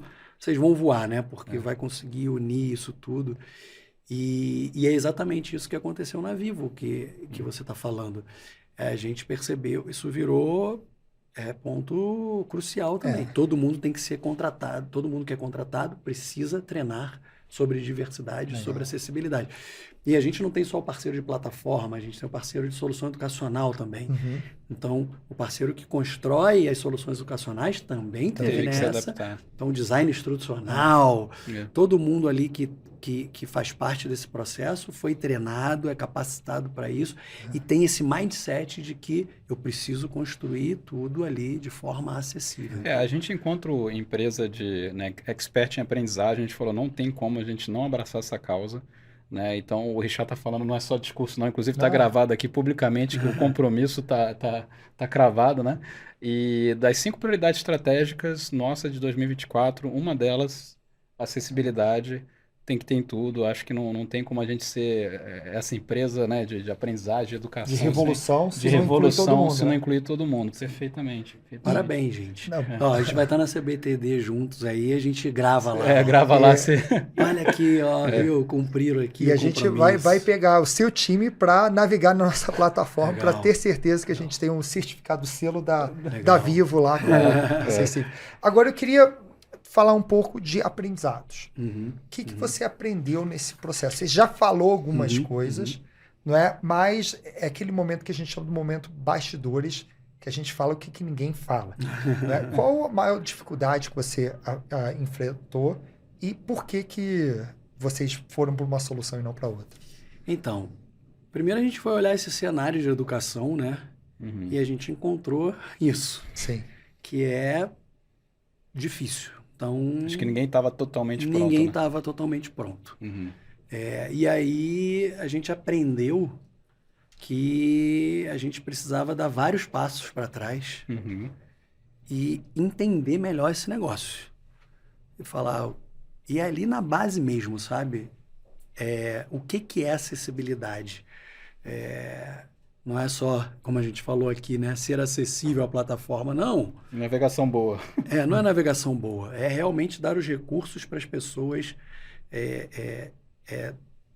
voar, né? Porque vai conseguir unir isso tudo. E é exatamente isso que aconteceu na Vivo, que você está falando. A gente percebeu, isso virou ponto crucial também. Todo mundo tem que ser contratado, todo mundo que é contratado precisa treinar sobre diversidade, sobre acessibilidade. E a gente não tem só o parceiro de plataforma, a gente tem o parceiro de solução educacional também. Então, o parceiro que constrói as soluções educacionais também teve que se nessa. adaptar. Então, design instrucional, todo mundo ali que faz parte desse processo foi treinado, é capacitado para isso e tem esse mindset de que eu preciso construir tudo ali de forma acessível. A gente encontra empresa de expert em aprendizagem, a gente falou, não tem como a gente não abraçar essa causa. Né? Então, o Richard está falando, não é só discurso, não. Inclusive, está gravado aqui publicamente, que o compromisso tá cravado, né? E das 5 prioridades estratégicas nossa de 2024, uma delas, acessibilidade, tem que ter em tudo. Acho que não tem como a gente ser essa empresa, né, de aprendizagem, de educação. De revolução, se não incluir todo mundo. Perfeitamente. Parabéns, gente. Ó, a gente vai estar na CBTD juntos aí, a gente grava lá. Grava lá. Olha aqui, ó, viu? Cumpriram aqui. E a gente vai pegar o seu time para navegar na nossa plataforma, para ter certeza que a gente tem um certificado selo da Vivo lá. Agora eu queria falar um pouco de aprendizados. O que você aprendeu nesse processo? Você já falou algumas coisas, não é? Mas é aquele momento que a gente chama de momento bastidores, que a gente fala o que ninguém fala. Né? Qual a maior dificuldade que você enfrentou e por que vocês foram por uma solução e não para outra? Então, primeiro a gente foi olhar esse cenário de educação, né? E a gente encontrou isso. Sim. Que é difícil. Então, acho que ninguém estava totalmente pronto. Ninguém estava totalmente pronto. E aí a gente aprendeu que a gente precisava dar vários passos para trás e entender melhor esse negócio. E falar... E ali na base mesmo, sabe? O que é acessibilidade? Não é só, como a gente falou aqui, né? Ser acessível à plataforma, não. Navegação boa. Não é navegação boa. É realmente dar os recursos para as pessoas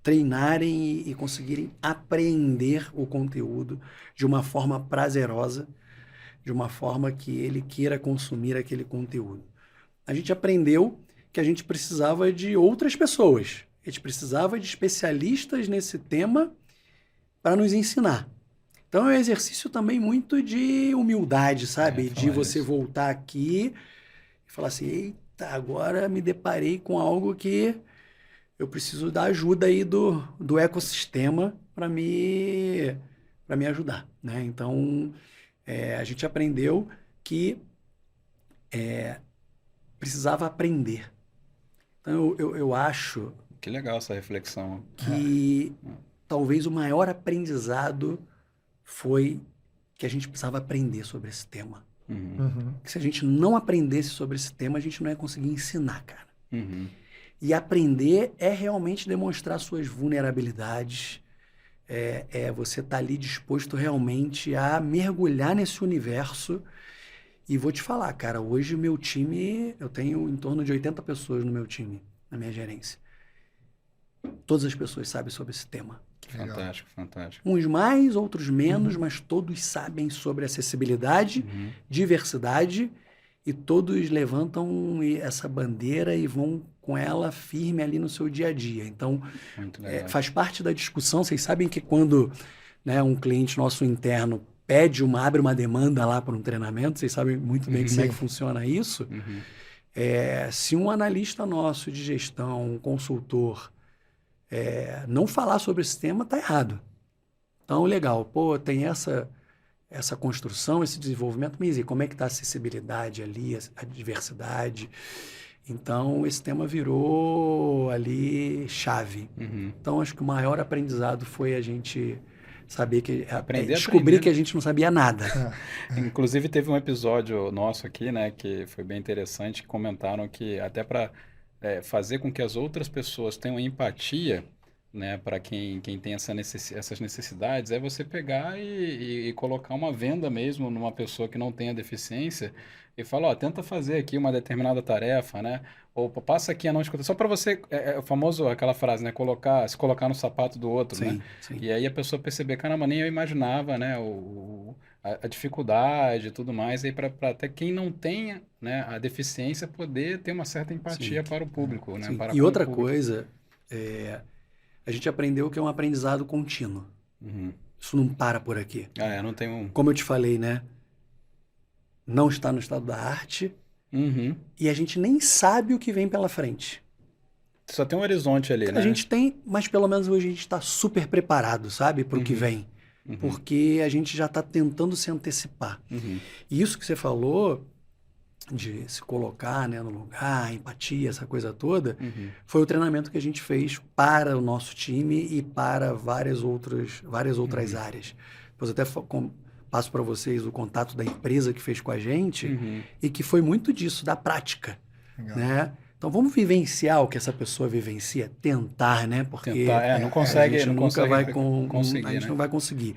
treinarem e conseguirem apreender o conteúdo de uma forma prazerosa, de uma forma que ele queira consumir aquele conteúdo. A gente aprendeu que a gente precisava de outras pessoas. A gente precisava de especialistas nesse tema para nos ensinar. Então, é um exercício também muito de humildade, sabe? De você voltar aqui e falar assim, eita, agora me deparei com algo que eu preciso da ajuda aí do ecossistema para me ajudar, né? Então, a gente aprendeu que precisava aprender. Então, eu acho Que legal essa reflexão. que talvez o maior aprendizado foi que a gente precisava aprender sobre esse tema. Uhum. Que se a gente não aprendesse sobre esse tema, a gente não ia conseguir ensinar, cara. Uhum. E aprender é realmente demonstrar suas vulnerabilidades, você estar ali disposto realmente a mergulhar nesse universo. E vou te falar, cara, hoje o meu time, eu tenho em torno de 80 pessoas no meu time, na minha gerência. Todas as pessoas sabem sobre esse tema. Legal. Fantástico, fantástico. Uns mais, outros menos, mas todos sabem sobre acessibilidade, diversidade, e todos levantam essa bandeira e vão com ela firme ali no seu dia a dia. Então, Muito legal. faz parte da discussão. Vocês sabem que quando, né, um cliente nosso interno abre uma demanda lá para um treinamento, vocês sabem muito bem como é que funciona isso. Se um analista nosso de gestão, um consultor, não falar sobre esse tema, tá errado. Então, legal, pô, tem essa construção, esse desenvolvimento, mas e como é que está a acessibilidade ali, a diversidade? Então, esse tema virou ali chave. Então, acho que o maior aprendizado foi a gente saber que... descobrir que a gente não sabia nada. Inclusive, teve um episódio nosso aqui, né, que foi bem interessante, que comentaram que até para fazer com que as outras pessoas tenham empatia, né, para quem tem essas necessidades, é você pegar e colocar uma venda mesmo numa pessoa que não tenha deficiência e falar, ó, tenta fazer aqui uma determinada tarefa, né, ou passa aqui a não escutar, só para você, o famoso, aquela frase, né, se colocar no sapato do outro, Sim, né, sim. e aí a pessoa perceber, caramba, nem eu imaginava, né, a dificuldade e tudo mais, aí para até quem não tenha, né, a deficiência poder ter uma certa empatia para o público, né, Sim. para E com o outra público. coisa, a gente aprendeu que é um aprendizado contínuo. Isso não para por aqui. Não tem um... Como eu te falei, né? Não está no estado da arte e a gente nem sabe o que vem pela frente. Só tem um horizonte ali, né? A gente tem, mas pelo menos hoje a gente está super preparado, sabe? Para o que vem. Porque a gente já está tentando se antecipar. E isso que você falou, de se colocar, né, no lugar, empatia, essa coisa toda, foi o treinamento que a gente fez para o nosso time e para várias outras áreas. Depois até passo para vocês o contato da empresa que fez com a gente e que foi muito disso, da prática. Né? Então vamos vivenciar o que essa pessoa vivencia, tentar, né? Porque não consegue, a gente nunca vai conseguir, a gente né? não vai conseguir.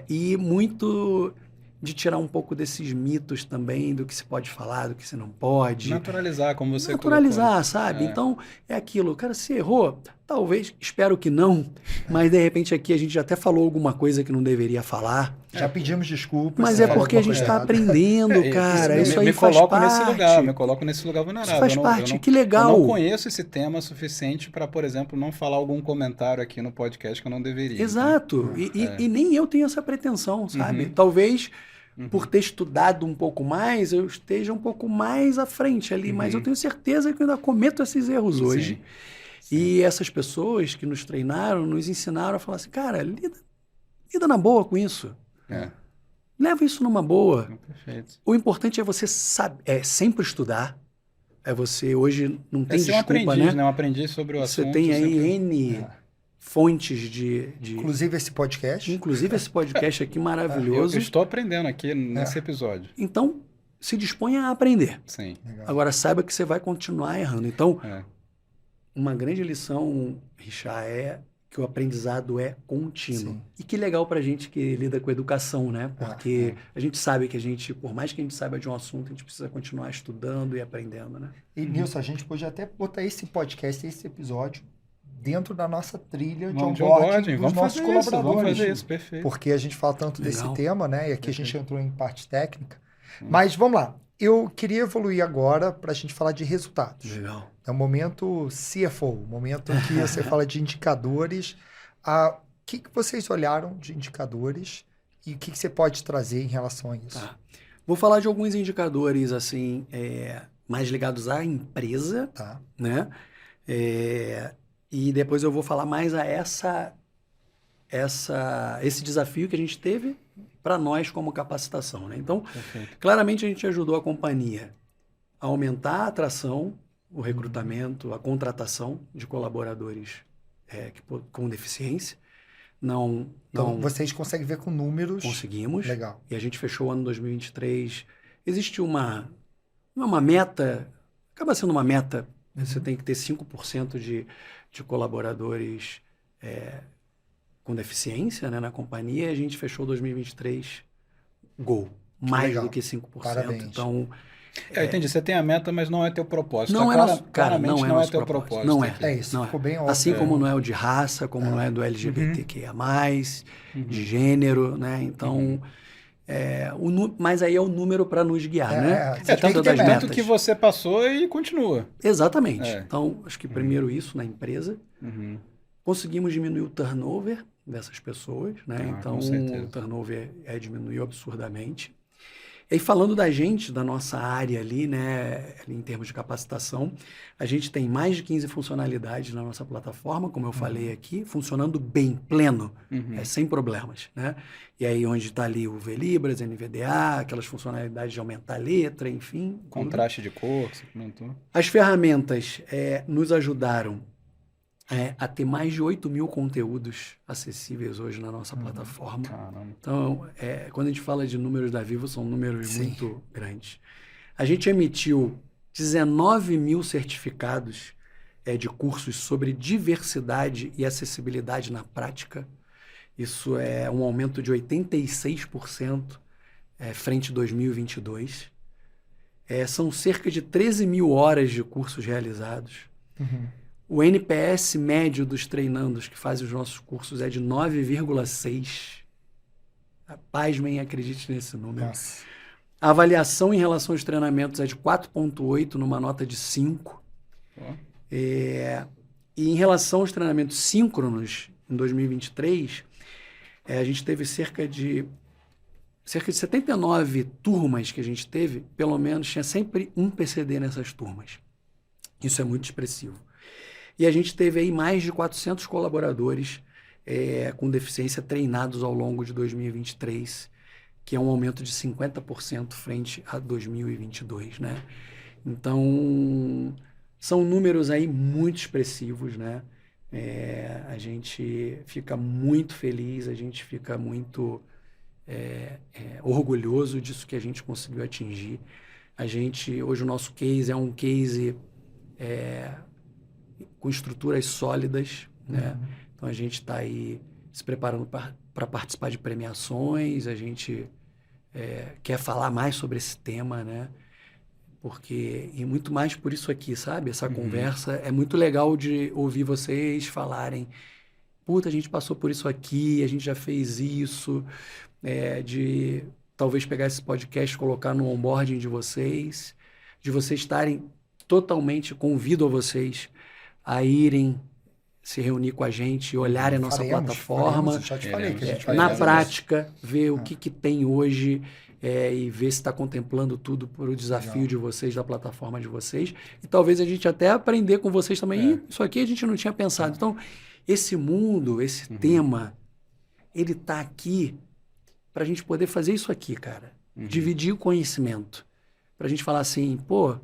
E muito de tirar um pouco desses mitos também do que se pode falar, do que se não pode. Naturalizar, como você Naturalizar, colocou. sabe? Então, é aquilo. Cara, se errou, talvez, espero que não, mas de repente aqui a gente já até falou alguma coisa que não deveria falar. Já pedimos desculpas. Mas é porque a gente está aprendendo, cara. Isso aí faz parte. Me coloco nesse lugar vulnerável. Isso faz parte, que legal. Eu não conheço esse tema suficiente para, por exemplo, não falar algum comentário aqui no podcast que eu não deveria. Exato. Então, e nem eu tenho essa pretensão, sabe? Talvez, por ter estudado um pouco mais, eu esteja um pouco mais à frente ali, mas eu tenho certeza que eu ainda cometo esses erros hoje. Sim. E essas pessoas que nos treinaram, nos ensinaram a falar assim, cara, lida na boa com isso. Leva isso numa boa. Perfeito. O importante é você sempre estudar. Você hoje não tem ser um desculpa, aprendiz, né? Um aprendiz sobre o assunto. Você tem aí sempre... N fontes de... Inclusive esse podcast. Inclusive esse podcast aqui maravilhoso. Eu estou aprendendo aqui nesse episódio. Então, se disponha a aprender. Sim. Legal. Agora, saiba que você vai continuar errando. Então, uma grande lição, Richard, é que o aprendizado é contínuo. Sim. E que legal pra gente que lida com educação, né? Porque a gente sabe que por mais que a gente saiba de um assunto, a gente precisa continuar estudando e aprendendo, né? E, Nilson, a gente pode até botar esse podcast, esse episódio, dentro da nossa trilha de onboarding dos nossos colaboradores. Vamos fazer isso, perfeito. Porque a gente fala tanto Legal. desse tema, né? E aqui a gente entrou em parte técnica. Mas vamos lá. Eu queria evoluir agora para a gente falar de resultados. Legal. É o momento CFO, o momento em que você fala de indicadores. O que vocês olharam de indicadores e o que você pode trazer em relação a isso? Tá. Vou falar de alguns indicadores, assim, mais ligados à empresa, Tá. né? E depois eu vou falar mais a esse desafio que a gente teve para nós como capacitação, né? Então, Perfeito. claramente a gente ajudou a companhia a aumentar a atração, o recrutamento, a contratação de colaboradores com deficiência. Então, Não vocês conseguem ver com números. conseguimos. Legal. E a gente fechou o ano 2023. Existe não é uma meta, acaba sendo uma meta. Você tem que ter 5% de colaboradores com deficiência, né, na companhia. E a gente fechou 2023 mais legal. do que 5%. Parabéns. Então, Eu entendi, você tem a meta, mas não é teu propósito. não é Clara- nosso, cara, claramente não é não nosso teu propósito. propósito. Não é. aqui. É isso, Não é. ficou bem óbvio. Assim como não é o de raça, como não é do LGBTQIA+, de gênero, né? Então, mas aí é o número para nos guiar, né? Você tem Tanto, que ter tanto metas. que você passou e continua. Exatamente. É. Então, acho que primeiro isso na empresa. Uhum. Conseguimos diminuir o turnover dessas pessoas, né? Ah, Então, com certeza. o turnover diminuiu absurdamente. E aí, falando da gente, da nossa área ali, né, ali em termos de capacitação, a gente tem mais de 15 funcionalidades na nossa plataforma, como eu falei aqui, funcionando bem, pleno, sem problemas, né? E aí, onde está ali o VLibras, NVDA, aquelas funcionalidades de aumentar a letra, enfim. tudo. Contraste de cor, que você comentou. As ferramentas nos ajudaram a ter mais de 8.000 conteúdos acessíveis hoje na nossa plataforma. Caramba. Então, quando a gente fala de números da Vivo, são números Sim. muito grandes. A gente emitiu 19.000 certificados de cursos sobre diversidade e acessibilidade na prática. Isso é um aumento de 86% frente a 2022. São cerca de 13.000 horas de cursos realizados. O NPS médio dos treinandos que fazem os nossos cursos é de 9,6. Pasmem, acredite nesse número. Nossa. A avaliação em relação aos treinamentos é de 4,8 numa nota de 5. Ó. E em relação aos treinamentos síncronos, em 2023, a gente teve cerca de 79 turmas que a gente teve, pelo menos tinha sempre um PCD nessas turmas. Isso é muito expressivo. E a gente teve aí mais de 400 colaboradores com deficiência treinados ao longo de 2023, que é um aumento de 50% frente a 2022, né? Então, são números aí muito expressivos, né? A gente fica muito feliz, a gente fica muito orgulhoso disso que a gente conseguiu atingir. Hoje o nosso case é um case com estruturas sólidas, né? Então a gente está aí se preparando para participar de premiações, a gente quer falar mais sobre esse tema, né? E muito mais por isso aqui, sabe? Essa conversa é muito legal de ouvir vocês falarem, puta, a gente passou por isso aqui, a gente já fez isso, de talvez pegar esse podcast e colocar no onboarding de vocês estarem totalmente, convido a vocês a irem se reunir com a gente, olharem a nossa plataforma, Já te falei que a gente vai na fazer prática, ver o que tem hoje e ver se está contemplando tudo por o desafio de vocês, da plataforma de vocês. E talvez a gente até aprender com vocês também. Ih, isso aqui a gente não tinha pensado. Então, esse mundo, esse tema, ele está aqui para a gente poder fazer isso aqui, cara. Dividir o conhecimento. Para a gente falar assim, pô,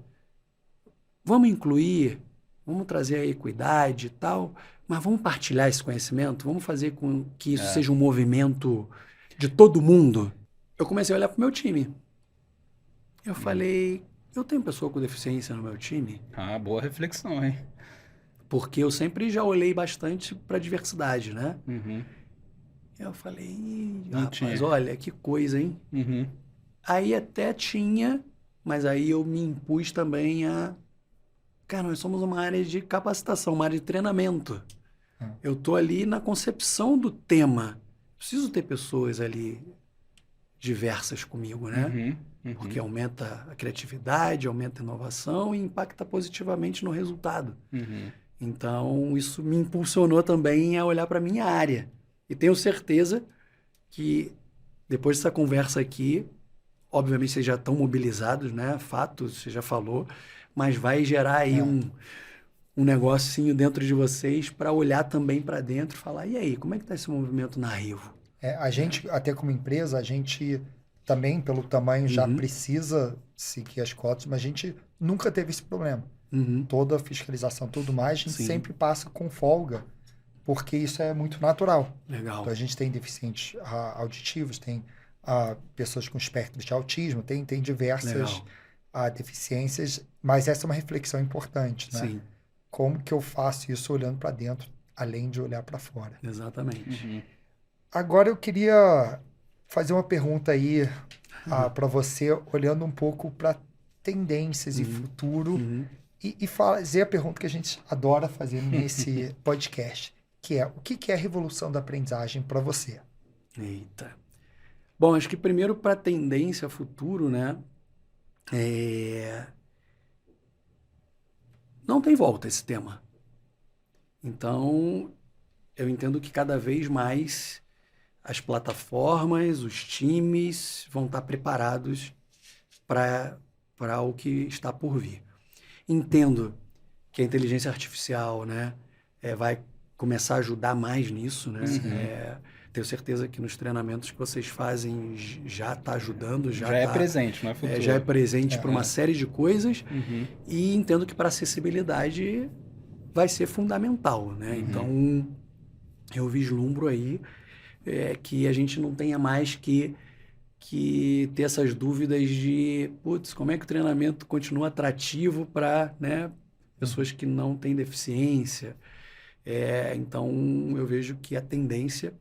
vamos incluir, vamos trazer a equidade e tal, mas vamos partilhar esse conhecimento, vamos fazer com que isso seja um movimento de todo mundo. Eu comecei a olhar para o meu time. Eu falei, eu tenho pessoa com deficiência no meu time? Ah, boa reflexão, hein? Porque eu sempre já olhei bastante para a diversidade, né? Uhum. Eu falei, "Ih, Não rapaz, tinha. olha, que coisa, hein?" Uhum. Aí até tinha, mas aí eu me impus também Cara, nós somos uma área de capacitação, uma área de treinamento. Eu tô ali na concepção do tema. Preciso ter pessoas ali diversas comigo, né? Porque aumenta a criatividade, aumenta a inovação e impacta positivamente no resultado. Então, isso me impulsionou também a olhar para a minha área. E tenho certeza que depois dessa conversa aqui, obviamente vocês já estão mobilizados, né? Fato, você já falou, mas vai gerar aí um negocinho dentro de vocês para olhar também para dentro e falar, e aí, como é que está esse movimento na Revo? A gente, até como empresa, a gente também, pelo tamanho, já Uhum. precisa seguir as cotas, mas a gente nunca teve esse problema. Uhum. Toda a fiscalização, tudo mais, a gente Sim. sempre passa com folga, porque isso é muito natural. Legal. Então, a gente tem deficientes auditivos, tem pessoas com espectro de autismo, tem diversas Legal. deficiências, mas essa é uma reflexão importante, né? Sim, Como que eu faço isso olhando para dentro, além de olhar para fora? exatamente. Uhum. Agora eu queria fazer uma pergunta aí para você, olhando um pouco para tendências e futuro, Uhum. e fazer a pergunta que a gente adora fazer nesse podcast, que é: o que é a revolução da aprendizagem para você? Eita. Bom, acho que primeiro para tendência futuro, né? Não tem volta esse tema. Então, eu entendo que cada vez mais as plataformas, os times vão estar preparados para o que está por vir. Entendo que a inteligência artificial, né, vai começar a ajudar mais nisso, né? Tenho certeza que nos treinamentos que vocês fazem já está ajudando, Já é tá, presente, não é futuro. já é presente para uma série de coisas. Uhum. E entendo que para acessibilidade vai ser fundamental, né? Então, eu vislumbro aí que a gente não tenha mais que ter essas dúvidas de, putz, como é que o treinamento continua atrativo para, né, pessoas que não têm deficiência. Então, eu vejo que a tendência,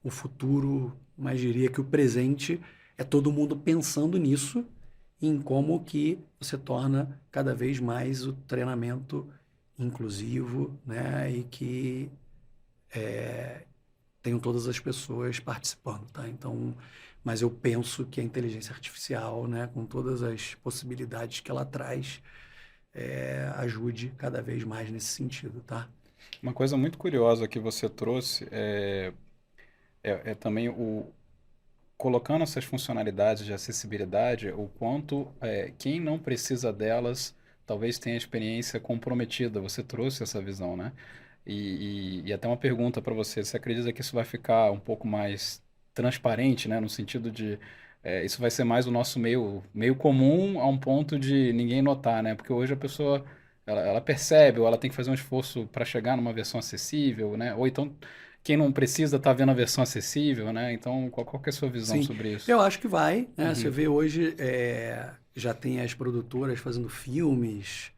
o futuro, mas diria que o presente, é todo mundo pensando nisso, em como que você torna cada vez mais o treinamento inclusivo, né, e que tenham todas as pessoas participando, tá? Então, mas eu penso que a inteligência artificial, né, com todas as possibilidades que ela traz, ajude cada vez mais nesse sentido, tá? Uma coisa muito curiosa que você trouxe é também colocando essas funcionalidades de acessibilidade, o quanto quem não precisa delas talvez tenha experiência comprometida. Você trouxe essa visão, né? E até uma pergunta para você: você acredita que isso vai ficar um pouco mais transparente, né? No sentido de isso vai ser mais o nosso meio comum a um ponto de ninguém notar, né? Porque hoje a pessoa ela percebe ou ela tem que fazer um esforço para chegar numa versão acessível, né? Ou então quem não precisa está vendo a versão acessível, né? Então, qual que é a sua visão Sim, sobre isso? eu acho que vai, né? Você vê hoje, já tem as produtoras fazendo filmes,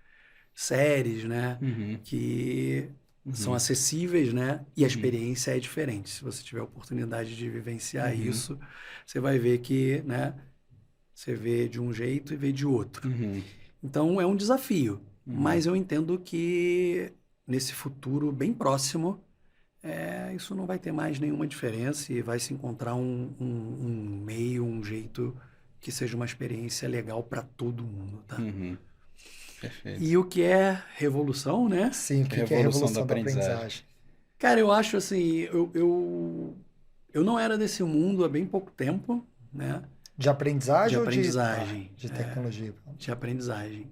séries, né? Uhum. Que são acessíveis, né? E a experiência é diferente. Se você tiver a oportunidade de vivenciar isso, você vai ver que, né? Você vê de um jeito e vê de outro. Uhum. Então, é um desafio. Mas eu entendo que nesse futuro bem próximo, isso não vai ter mais nenhuma diferença e vai se encontrar um meio, um jeito que seja uma experiência legal para todo mundo, tá? Uhum. Perfeito. E o que é revolução, né? Sim, o que é a Revolução revolução da da aprendizagem. aprendizagem? Cara, eu acho assim, eu não era desse mundo há bem pouco tempo, né? De aprendizagem De ou aprendizagem, de tecnologia? de aprendizagem.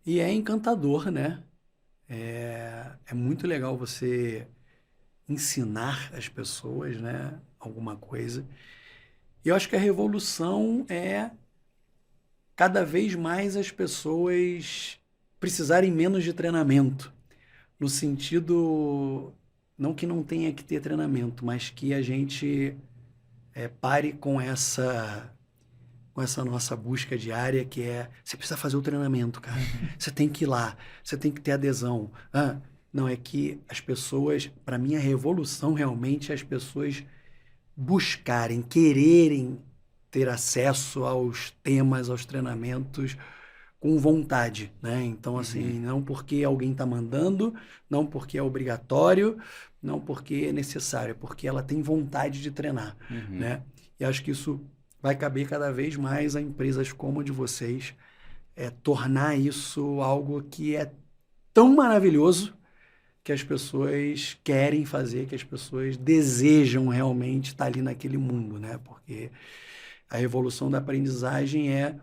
E é encantador, né? É muito legal você ensinar as pessoas, né, alguma coisa. E eu acho que a revolução é cada vez mais as pessoas precisarem menos de treinamento, no sentido não que não tenha que ter treinamento, mas que a gente pare com essa nossa busca diária, que é, você precisa fazer o treinamento, cara. Você tem que ir lá, você tem que ter adesão. Não, é que as pessoas, para mim, a revolução realmente é as pessoas buscarem, quererem ter acesso aos temas, aos treinamentos com vontade, né? Então, assim, não porque alguém está mandando, não porque é obrigatório, não porque é necessário, é porque ela tem vontade de treinar, né? E acho que isso vai caber cada vez mais a empresas como a de vocês, tornar isso algo que é tão maravilhoso que as pessoas querem fazer, que as pessoas desejam realmente estar ali naquele mundo, né? Porque a revolução da aprendizagem é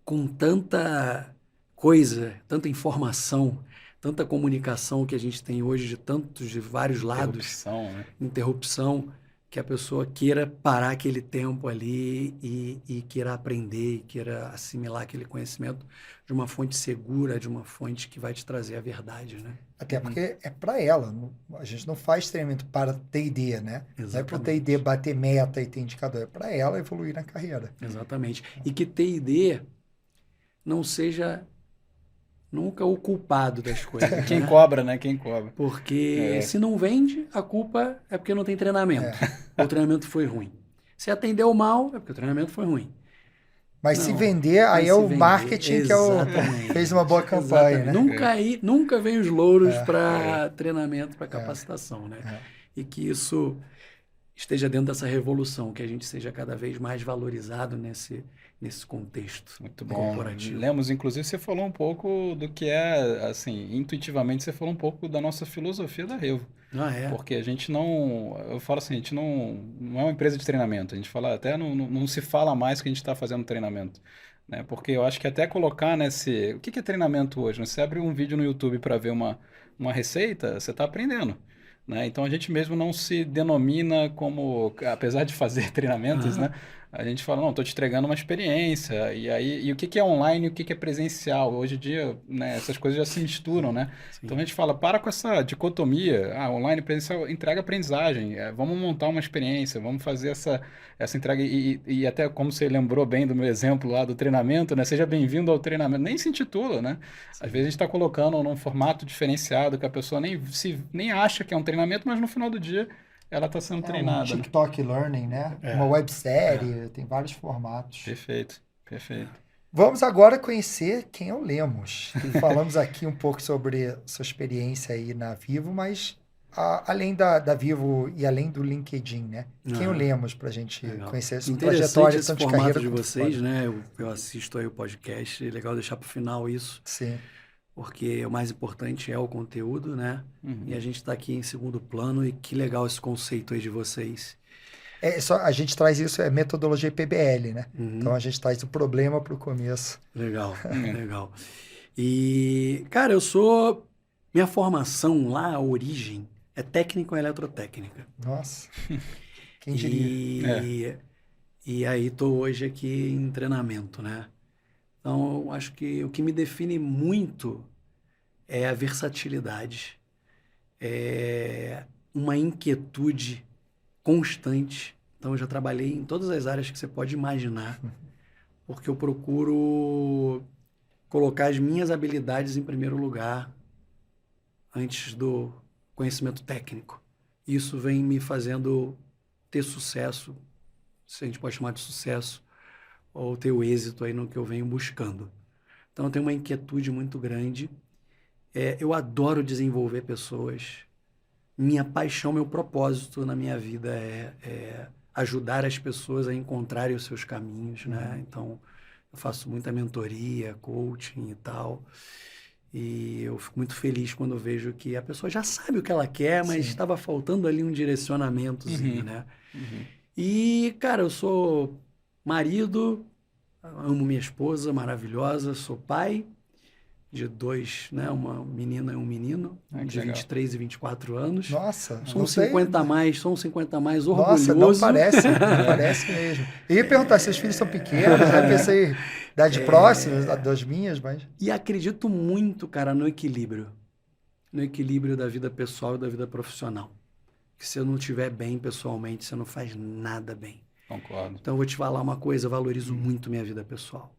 com tanta coisa, tanta informação, tanta comunicação que a gente tem hoje de vários lados, Interrupção, né? interrupção, que a pessoa queira parar aquele tempo ali e queira aprender, e queira assimilar aquele conhecimento de uma fonte segura, de uma fonte que vai te trazer a verdade, né? Até porque é para ela. A gente não faz treinamento para T&D, né? Não é para o T&D bater meta e ter indicador. É para ela evoluir na carreira. Exatamente. E que T&D não seja nunca o culpado das coisas, Quem né? cobra, né? Quem cobra. Porque se não vende, a culpa é porque não tem treinamento. Ou o treinamento foi ruim. Se atendeu mal, é porque o treinamento foi ruim. Mas Não, se vender, aí mas é se o vender, marketing que exatamente. fez uma boa campanha, Exatamente. né? Nunca vem os louros para treinamento, para capacitação, né? E que isso esteja dentro dessa revolução, que a gente seja cada vez mais valorizado nesse contexto Muito bom. corporativo. Lemos, inclusive, você falou um pouco do que é, assim, intuitivamente, você falou um pouco da nossa filosofia da Revo. Ah, é? Porque a gente não, eu falo assim, a gente não é uma empresa de treinamento, a gente fala, até não se fala mais que a gente está fazendo treinamento, né? Porque eu acho que até colocar nesse, o que é treinamento hoje? Você abre um vídeo no YouTube para ver uma receita, você está aprendendo, né? Então a gente mesmo não se denomina como, apesar de fazer treinamentos, né? A gente fala, não, estou te entregando uma experiência. E aí, e o que é online e o que é presencial? Hoje em dia, né, essas coisas já se misturam, né? Sim. Então a gente fala, para com essa dicotomia. Online e presencial entrega aprendizagem. Vamos montar uma experiência, vamos fazer essa entrega. E até como você lembrou bem do meu exemplo lá do treinamento, né? Seja bem-vindo ao treinamento. Nem se intitula, né? Sim. Às vezes a gente está colocando num formato diferenciado que a pessoa nem acha que é um treinamento, mas no final do dia ela está sendo treinada. Um TikTok Learning, né? Uma websérie, tem vários formatos. Perfeito, perfeito. Vamos agora conhecer quem é o Lemos. Falamos aqui um pouco sobre sua experiência aí na Vivo, mas além da Vivo e além do LinkedIn, né? Quem é o Lemos para a gente conhecer sua trajetória esse tanto de formato carreira de quanto vocês, fora. né? Eu assisto aí o podcast, é legal deixar para o final isso. Sim. Porque o mais importante é o conteúdo, né? E a gente está aqui em segundo plano e que legal esse conceito aí de vocês. A gente traz isso, é metodologia PBL, né? Então a gente traz o problema para o começo. Legal, legal. E, cara, minha formação lá, a origem, é técnico em eletrotécnica. Nossa, quem diria? E aí tô hoje aqui em treinamento, né? Então, eu acho que o que me define muito é a versatilidade, é uma inquietude constante. Então, eu já trabalhei em todas as áreas que você pode imaginar, porque eu procuro colocar as minhas habilidades em primeiro lugar antes do conhecimento técnico. Isso vem me fazendo ter sucesso, se a gente pode chamar de sucesso, ou ter o êxito aí no que eu venho buscando. Então, eu tenho uma inquietude muito grande. Eu adoro desenvolver pessoas. Minha paixão, meu propósito na minha vida é ajudar as pessoas a encontrarem os seus caminhos, né? Então, eu faço muita mentoria, coaching e tal. E eu fico muito feliz quando eu vejo que a pessoa já sabe o que ela quer, mas estava faltando ali um direcionamentozinho, né? E, cara, eu sou marido, amo minha esposa maravilhosa, sou pai de dois, né? Uma menina e um menino, de legal. 23 e 24 anos. Nossa, São 50 a mais, orgulhoso. Nossa, não parece mesmo. Eu ia perguntar se os filhos são pequenos, já pensei idade próxima das minhas, mas... E acredito muito, cara, no equilíbrio da vida pessoal e da vida profissional. Que se eu não estiver bem pessoalmente, você não faz nada bem. Concordo. Então, eu vou te falar uma coisa, eu valorizo muito minha vida pessoal.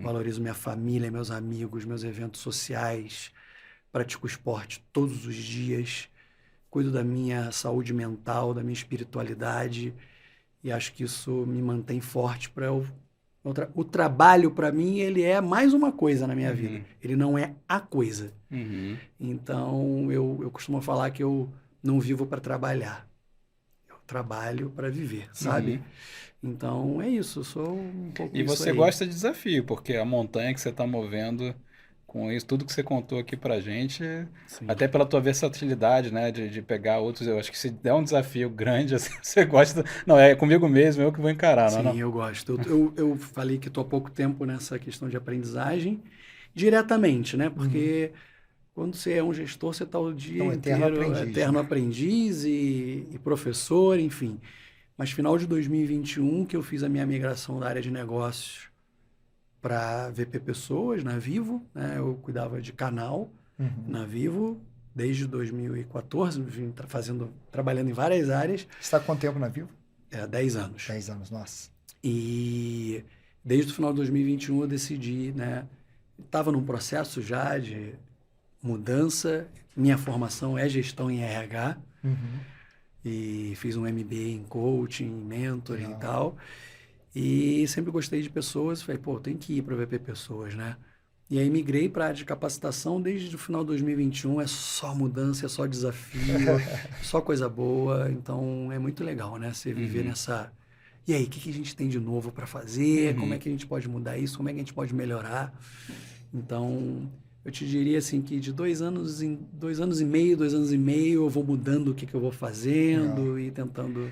Valorizo minha família, meus amigos, meus eventos sociais, pratico esporte todos os dias, cuido da minha saúde mental, da minha espiritualidade, e acho que isso me mantém forte para eu... O trabalho, para mim, ele é mais uma coisa na minha vida. Ele não é a coisa. Então, eu costumo falar que eu não vivo para trabalhar. Eu trabalho para viver, sabe? Então, é isso. Eu sou um pouco E isso você aí. gosta de desafio, porque a montanha que você está movendo com isso, tudo que você contou aqui pra gente, até pela tua versatilidade, né, de pegar outros, eu acho que se der um desafio grande, assim, você gosta... Não, é comigo mesmo, eu que vou encarar, Sim, não? eu gosto. Eu falei que estou há pouco tempo nessa questão de aprendizagem, diretamente, né? Porque quando você é um gestor, você está o dia Um eterno inteiro aprendiz, eterno né? aprendiz e professor, enfim. Mas final de 2021, que eu fiz a minha migração da área de negócios para VP Pessoas, na Vivo, né? Eu cuidava de canal na Vivo desde 2014, vim trabalhando em várias áreas, Você está há quanto tempo na Vivo? 10 anos. 10 anos, nossa. E desde o final de 2021 eu decidi, né? Estava num processo já de mudança. Minha formação é gestão em RH e fiz um MBA em coaching, mentoring e Legal. tal. E sempre gostei de pessoas. Falei, pô, tem que ir para VP Pessoas, né? E aí migrei para a área de capacitação desde o final de 2021. É só mudança, é só desafio, só coisa boa. Então é muito legal, né? Você viver nessa. E aí, o que a gente tem de novo para fazer? Como é que a gente pode mudar isso? Como é que a gente pode melhorar? Então, eu te diria assim que de 2 anos em 2 anos e meio, eu vou mudando o que eu vou fazendo e tentando.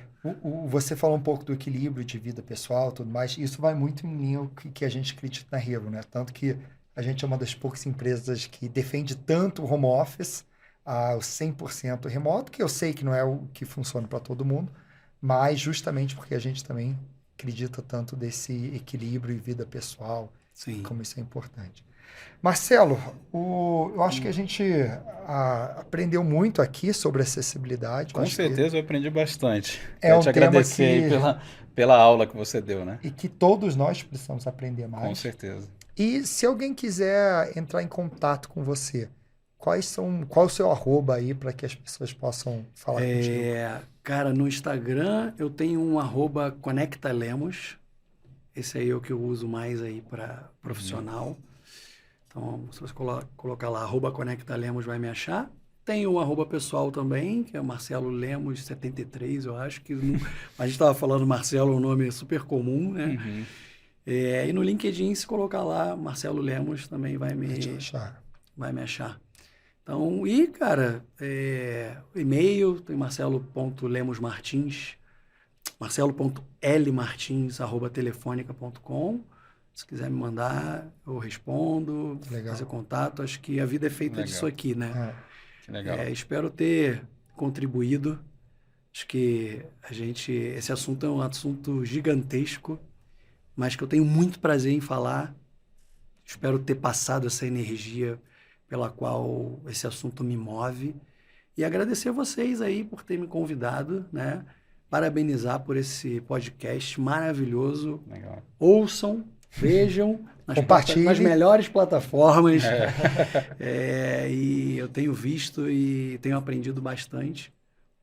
Você falou um pouco do equilíbrio de vida pessoal e tudo mais. Isso vai muito em linha com o que a gente acredita na Revo, né? Tanto que a gente é uma das poucas empresas que defende tanto o home office, o 100% remoto, que eu sei que não é o que funciona para todo mundo, mas justamente porque a gente também acredita tanto desse equilíbrio e vida pessoal, Sim. como isso é importante. Marcelo, eu acho que a gente aprendeu muito aqui sobre acessibilidade. Eu Com acho que certeza eu aprendi bastante. é Quero um te tema agradecer aí pela aula que você deu, né? e que todos nós precisamos aprender mais. Com certeza. E se alguém quiser entrar em contato com você, qual o seu arroba aí para que as pessoas possam falar contigo? Cara, no Instagram eu tenho um @conectalemos. Esse aí é o que eu uso mais aí para profissional. Então, se você colocar lá @conectalemos, vai me achar. Tem um arroba pessoal também, que é Marcelo Lemos 73, eu acho que a gente estava falando Marcelo, é um nome super comum, né? E no LinkedIn, se colocar lá Marcelo Lemos, também vai me achar. Então, cara, e-mail tem marcelo.lemosmartins, marcelo.lmartins@telefonica.com. Se quiser me mandar, eu respondo, fazer contato. Acho que a vida é feita disso aqui, né? Que legal. Espero ter contribuído. Acho que esse assunto é um assunto gigantesco, mas que eu tenho muito prazer em falar. Espero ter passado essa energia pela qual esse assunto me move. E agradecer a vocês aí por ter me convidado, né? Parabenizar por esse podcast maravilhoso. Legal. Ouçam, vejam Compartilhe. nas melhores plataformas. E eu tenho visto e tenho aprendido bastante.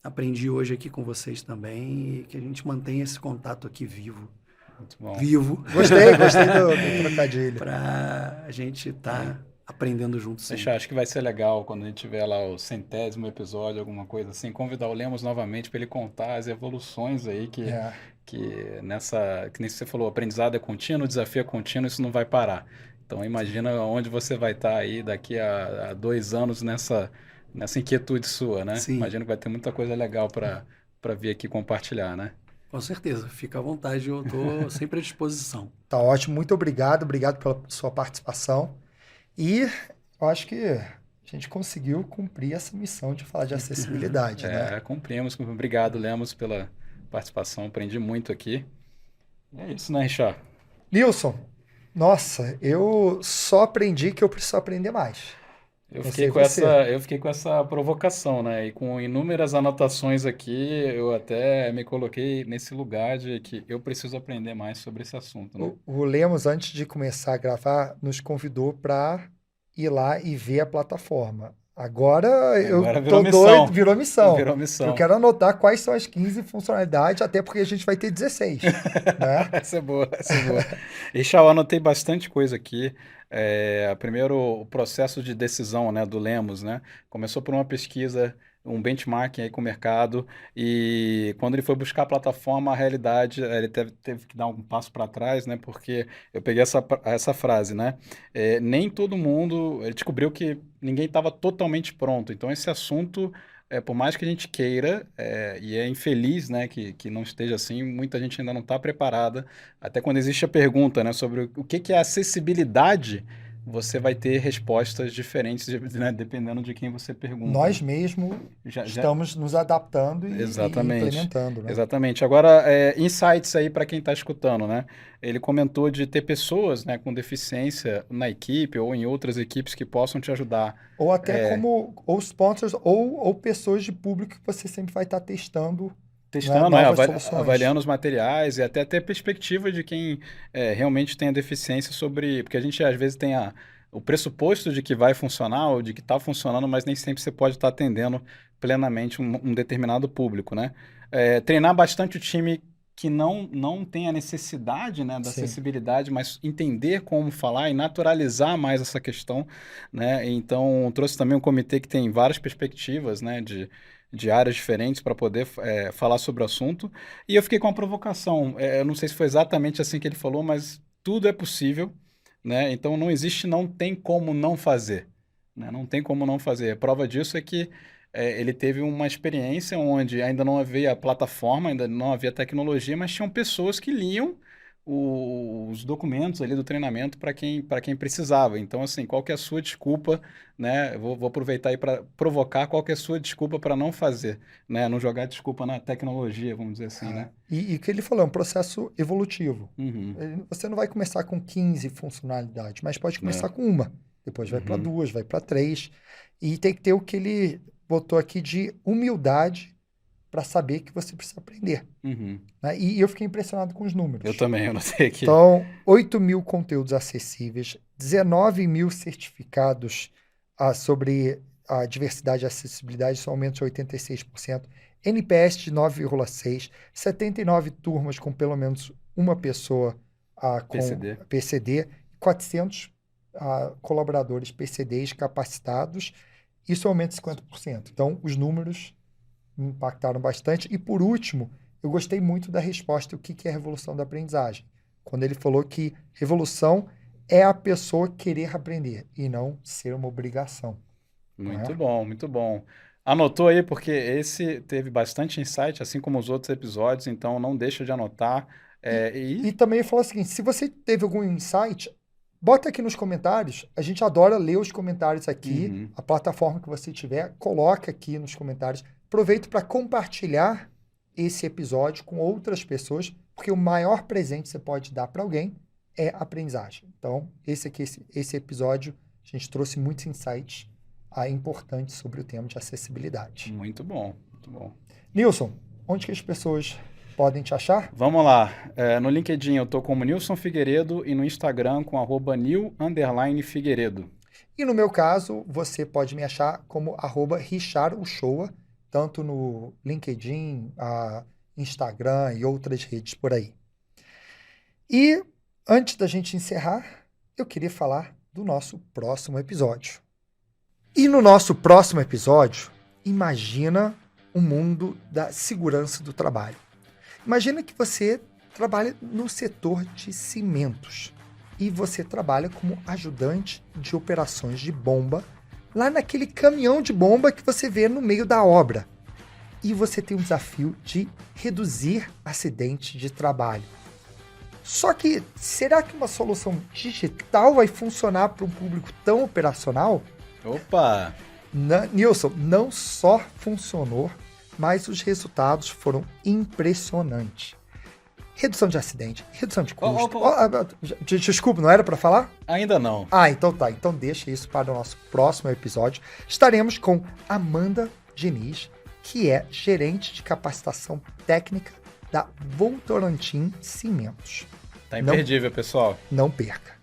Aprendi hoje aqui com vocês também e que a gente mantenha esse contato aqui vivo. Muito bom. Vivo. Gostei do trocadilho. Para a gente estar aprendendo juntos. Acho que vai ser legal quando a gente tiver lá o 100º episódio, alguma coisa assim, convidar o Lemos novamente para ele contar as evoluções aí que nem você falou, aprendizado é contínuo, desafio é contínuo, isso não vai parar. Então imagina onde você vai estar aí daqui a 2 anos nessa inquietude sua, né? Sim. Imagino que vai ter muita coisa legal para vir aqui compartilhar, né? Com certeza, fica à vontade, eu estou sempre à disposição. Tá ótimo, muito obrigado pela sua participação. E eu acho que a gente conseguiu cumprir essa missão de falar de acessibilidade, né? Cumprimos. Obrigado, Lemos, pela participação. Aprendi muito aqui. É isso, né, Richard? Nilson, nossa, eu só aprendi que eu preciso aprender mais. Eu fiquei com essa provocação, né? E com inúmeras anotações aqui, eu até me coloquei nesse lugar de que eu preciso aprender mais sobre esse assunto, né? O Lemos, antes de começar a gravar, nos convidou para ir lá e ver a plataforma. Agora eu tô doido, virou missão. Eu quero anotar quais são as 15 funcionalidades, até porque a gente vai ter 16. Né? Essa é boa. Richard, eu anotei bastante coisa aqui. Primeiro, o processo de decisão, né, do Lemos, né? Começou por uma pesquisa, um benchmarking aí com o mercado, e quando ele foi buscar a plataforma, a realidade, ele teve que dar um passo para trás, né? Porque eu peguei essa frase, né? Nem todo mundo, ele descobriu que ninguém estava totalmente pronto. Então, esse assunto, por mais que a gente queira, e é infeliz, né, que não esteja assim, muita gente ainda não está preparada. Até quando existe a pergunta, né, sobre o que é acessibilidade, você vai ter respostas diferentes, né, dependendo de quem você pergunta. Nós mesmo estamos nos adaptando e implementando, né? Exatamente. Agora, insights aí para quem está escutando, né? Ele comentou de ter pessoas, né, com deficiência na equipe ou em outras equipes que possam te ajudar. Ou até como ou sponsors ou pessoas de público que você sempre vai estar testando, avaliando os materiais e até ter perspectiva de quem realmente tem a deficiência sobre... Porque a gente, às vezes, tem o pressuposto de que vai funcionar ou de que está funcionando, mas nem sempre você pode estar atendendo plenamente um determinado público, né? Treinar bastante o time que não tem a necessidade, né, da acessibilidade, mas entender como falar e naturalizar mais essa questão, né? Então, trouxe também um comitê que tem várias perspectivas, né, de áreas diferentes para poder falar sobre o assunto. E eu fiquei com uma provocação. Eu não sei se foi exatamente assim que ele falou, mas tudo é possível, né? Então não tem como não fazer, né? Não tem como não fazer. A prova disso é que ele teve uma experiência onde ainda não havia plataforma, ainda não havia tecnologia, mas tinham pessoas que liam os documentos ali do treinamento para quem precisava. Então, assim, qual que é a sua desculpa, né? Vou aproveitar aí para provocar qual que é a sua desculpa para não fazer, né? Não jogar desculpa na tecnologia, vamos dizer assim, né? E o que ele falou, é um processo evolutivo. Uhum. Você não vai começar com 15 funcionalidades, mas pode começar com uma. Depois vai para 2, vai para 3. E tem que ter o que ele botou aqui de humildade para saber que você precisa aprender. Uhum. Né? E eu fiquei impressionado com os números. Eu também, eu notei aqui. Então, 8 mil conteúdos acessíveis, 19 mil certificados sobre a diversidade e acessibilidade, isso aumenta de 86%, NPS de 9,6, 79 turmas com pelo menos uma pessoa com PCD, 400 colaboradores PCDs capacitados, isso aumenta 50%. Então, os números me impactaram bastante. E, por último, eu gostei muito da resposta, o que é a revolução da aprendizagem. Quando ele falou que revolução é a pessoa querer aprender e não ser uma obrigação. Muito bom, muito bom. Anotou aí, porque esse teve bastante insight, assim como os outros episódios, então não deixa de anotar. E também ele falou o seguinte, se você teve algum insight, bota aqui nos comentários, a gente adora ler os comentários aqui, a plataforma que você tiver, coloca aqui nos comentários. Aproveito para compartilhar esse episódio com outras pessoas, porque o maior presente que você pode dar para alguém é aprendizagem. Então, esse episódio, a gente trouxe muitos insights importantes sobre o tema de acessibilidade. Muito bom, muito bom. Nilson, onde que as pessoas podem te achar? Vamos lá. No LinkedIn eu estou como Nilson Figueiredo e no Instagram com @nil_figueiredo. E no meu caso, você pode me achar como @richarduchoa, tanto no LinkedIn, Instagram e outras redes por aí. E antes da gente encerrar, eu queria falar do nosso próximo episódio. E no nosso próximo episódio, imagina o mundo da segurança do trabalho. Imagina que você trabalha no setor de cimentos e você trabalha como ajudante de operações de bomba lá naquele caminhão de bomba que você vê no meio da obra. E você tem o desafio de reduzir acidentes de trabalho. Só que, será que uma solução digital vai funcionar para um público tão operacional? Opa! Nilson, não só funcionou, mas os resultados foram impressionantes. Redução de acidente, redução de custo. Desculpa, não era para falar? Ainda não. Então tá. Então deixa isso para o nosso próximo episódio. Estaremos com Amanda Diniz, que é gerente de capacitação técnica da Votorantim Cimentos. Tá imperdível, pessoal. Não perca.